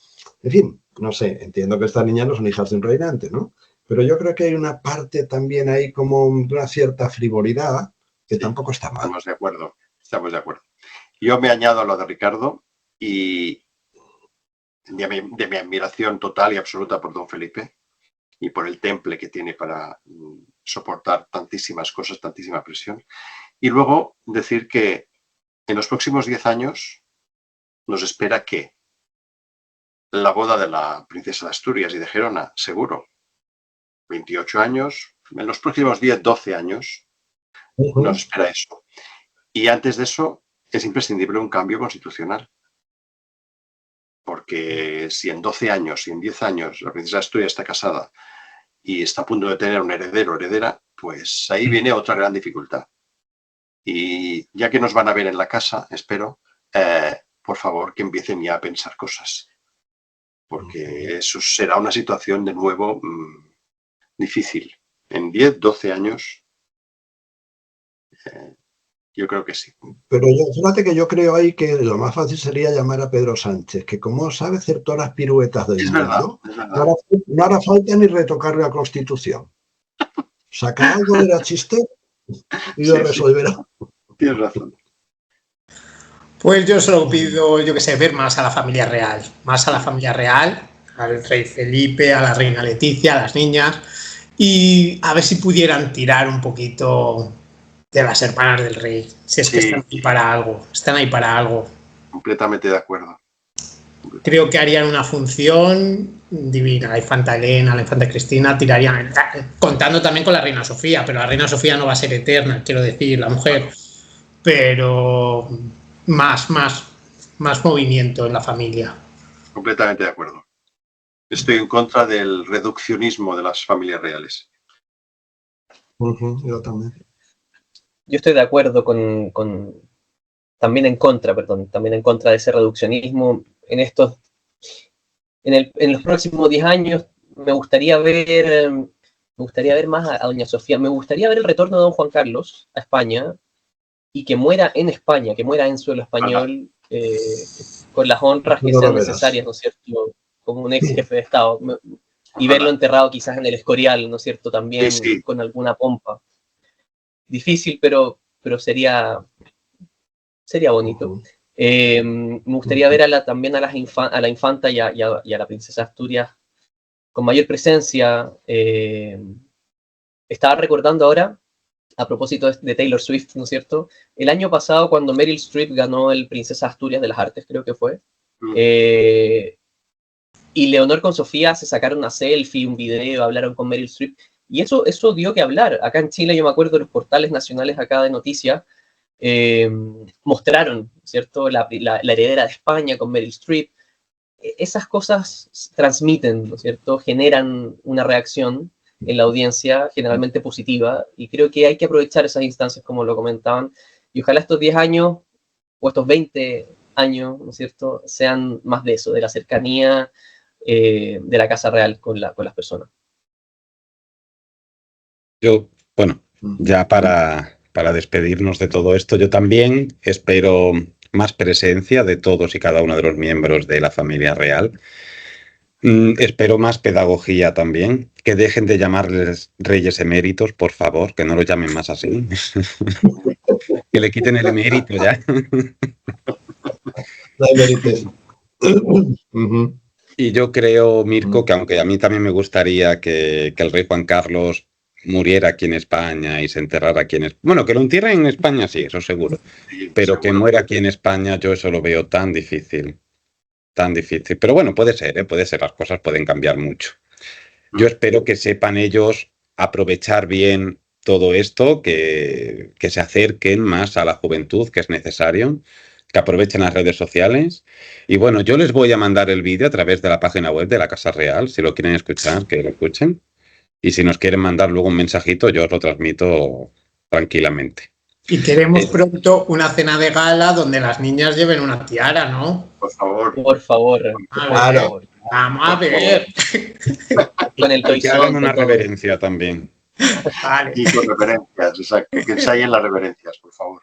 En fin, no sé, entiendo que estas niñas no son hijas de un reinante, ¿no? Pero yo creo que hay una parte también ahí como de una cierta frivolidad que tampoco está mal. Estamos de acuerdo. Yo me añado a lo de Ricardo y de mi admiración total y absoluta por don Felipe y por el temple que tiene para soportar tantísimas cosas, tantísima presión. Y luego decir que en los próximos 10 años nos espera que la boda de la princesa de Asturias y de Gerona, seguro, 28 años, en los próximos 10, 12 años nos espera eso. Y antes de eso es imprescindible un cambio constitucional. Porque si en 12 años, si en 10 años la princesa de Asturias está casada y está a punto de tener un heredero o heredera, pues ahí viene otra gran dificultad. Y ya que nos van a ver en la casa, espero, por favor, que empiecen ya a pensar cosas. Porque eso será una situación de nuevo difícil. En 10, 12 años, yo creo que sí. Pero fíjate que yo creo ahí que lo más fácil sería llamar a Pedro Sánchez, que como sabe hacer todas las piruetas del mundo, no hará falta ni retocar la Constitución. Saca algo de la chiste y lo resolverá. Sí. Tienes razón. Pues yo solo pido, yo que sé, ver más a la familia real, al rey Felipe, a la reina Leticia, a las niñas, y a ver si pudieran tirar un poquito de las hermanas del rey, si es que están ahí para algo. Completamente de acuerdo. Creo que harían una función divina. La infanta Elena, la infanta Cristina tirarían, contando también con la reina Sofía, pero la reina Sofía no va a ser eterna, quiero decir, la mujer, pero más movimiento en la familia. Completamente de acuerdo. Estoy en contra del reduccionismo de las familias reales. Yo también. Yo estoy de acuerdo también en contra de ese reduccionismo. En los próximos 10 años me gustaría ver más a doña Sofía, me gustaría ver el retorno de don Juan Carlos a España y que muera en España, que muera en suelo español, con las honras que sean necesarias, ¿no es cierto? Como un ex jefe de Estado, y verlo enterrado quizás en el Escorial, ¿no es cierto? También con alguna pompa. Difícil, pero sería bonito. Me gustaría ver también a la infanta y a la princesa Asturias con mayor presencia. Estaba recordando ahora, a propósito de Taylor Swift, ¿no es cierto? El año pasado, cuando Meryl Streep ganó el Princesa Asturias de las Artes, creo que fue, y Leonor con Sofía se sacaron una selfie, un video, hablaron con Meryl Streep, y eso dio que hablar. Acá en Chile yo me acuerdo de los portales nacionales acá de noticias, mostraron, ¿cierto? La heredera de España con Meryl Streep. Esas cosas transmiten, ¿no es cierto? Generan una reacción en la audiencia generalmente positiva, y creo que hay que aprovechar esas instancias como lo comentaban, y ojalá estos 10 años o estos 20 años, ¿no es cierto?, sean más de eso, de la cercanía de la Casa Real con las personas. Yo, bueno, ya para despedirnos de todo esto, yo también espero más presencia de todos y cada uno de los miembros de la familia real. Espero más pedagogía también, que dejen de llamarles reyes eméritos, por favor, que no los llamen más así. Que le quiten el emérito ya. No emérites. Y yo creo, Mirko, que aunque a mí también me gustaría que el rey Juan Carlos muriera aquí en España y se enterrara aquí en España. Bueno, que lo entierren en España, sí, eso seguro. Pero que muera aquí en España, yo eso lo veo tan difícil. Tan difícil. Pero bueno, puede ser, las cosas pueden cambiar mucho. Yo espero que sepan ellos aprovechar bien todo esto, que se acerquen más a la juventud, que es necesario, que aprovechen las redes sociales. Y bueno, yo les voy a mandar el vídeo a través de la página web de la Casa Real, si lo quieren escuchar, que lo escuchen. Y si nos quieren mandar luego un mensajito, yo os lo transmito tranquilamente. Y queremos pronto una cena de gala donde las niñas lleven una tiara, ¿no? Por favor. Por favor. Claro. Vamos a ver. Con el Que hagan una todo. reverencia también. Vale. Y con reverencias, exacto. Que ensayen las reverencias, por favor.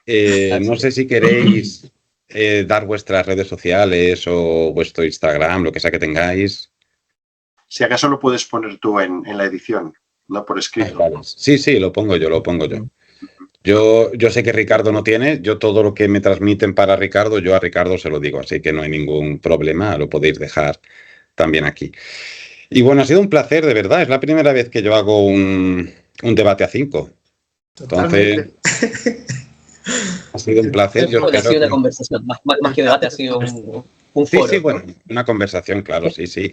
No sé si queréis dar vuestras redes sociales o vuestro Instagram, lo que sea que tengáis. Si acaso lo puedes poner tú en la edición, no por escrito. Vale. Sí, lo pongo yo. Yo sé que Ricardo no tiene, yo todo lo que me transmiten para Ricardo, yo a Ricardo se lo digo, así que no hay ningún problema, lo podéis dejar también aquí. Y bueno, ha sido un placer, de verdad, es la primera vez que yo hago un debate a 5. Entonces, ha sido un placer. Yo Ha sido una conversación, más que debate, ha sido un foro. Sí, bueno, una conversación, claro, sí.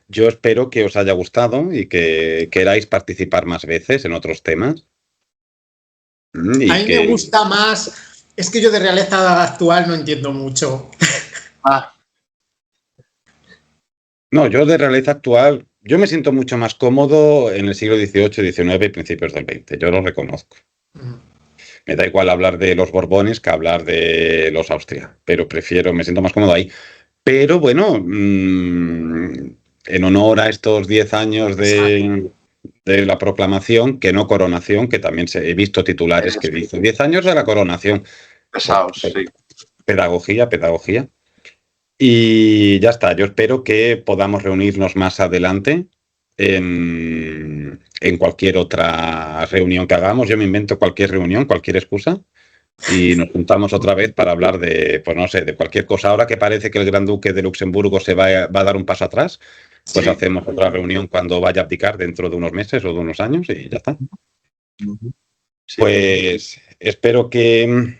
Yo espero que os haya gustado y que queráis participar más veces en otros temas. A mí me gusta más. Es que yo de realeza actual no entiendo mucho. No, yo de realeza actual, yo me siento mucho más cómodo en el siglo XVIII, XIX y principios del XX. Yo lo reconozco. Me da igual hablar de los Borbones que hablar de los Austria, pero me siento más cómodo ahí. Pero bueno, en honor a estos 10 años de la proclamación, que no coronación, que también he visto titulares que dicen 10 años de la coronación. Pesados, sí. Pedagogía. Y ya está, yo espero que podamos reunirnos más adelante en cualquier otra reunión que hagamos. Yo me invento cualquier reunión, cualquier excusa, y nos juntamos otra vez para hablar de, pues no sé, de cualquier cosa. Ahora que parece que el Gran Duque de Luxemburgo va a dar un paso atrás, pues hacemos otra reunión cuando vaya a abdicar dentro de unos meses o de unos años y ya está. Pues espero que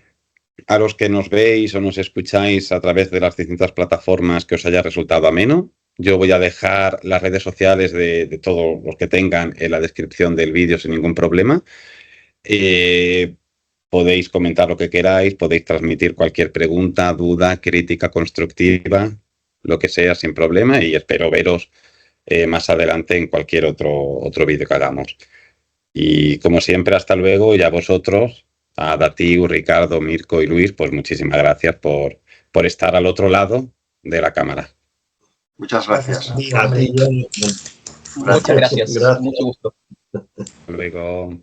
a los que nos veis o nos escucháis a través de las distintas plataformas que os haya resultado ameno. Yo voy a dejar las redes sociales de todos los que tengan en la descripción del vídeo sin ningún problema. Podéis comentar lo que queráis, podéis transmitir cualquier pregunta, duda, crítica constructiva, lo que sea sin problema, y espero veros más adelante en cualquier otro vídeo que hagamos. Y como siempre, hasta luego, y a vosotros, a Datiu, Ricardo, Mirko y Luis, pues muchísimas gracias por estar al otro lado de la cámara. Muchas gracias. Muchas gracias. Mucho gusto. Hasta luego.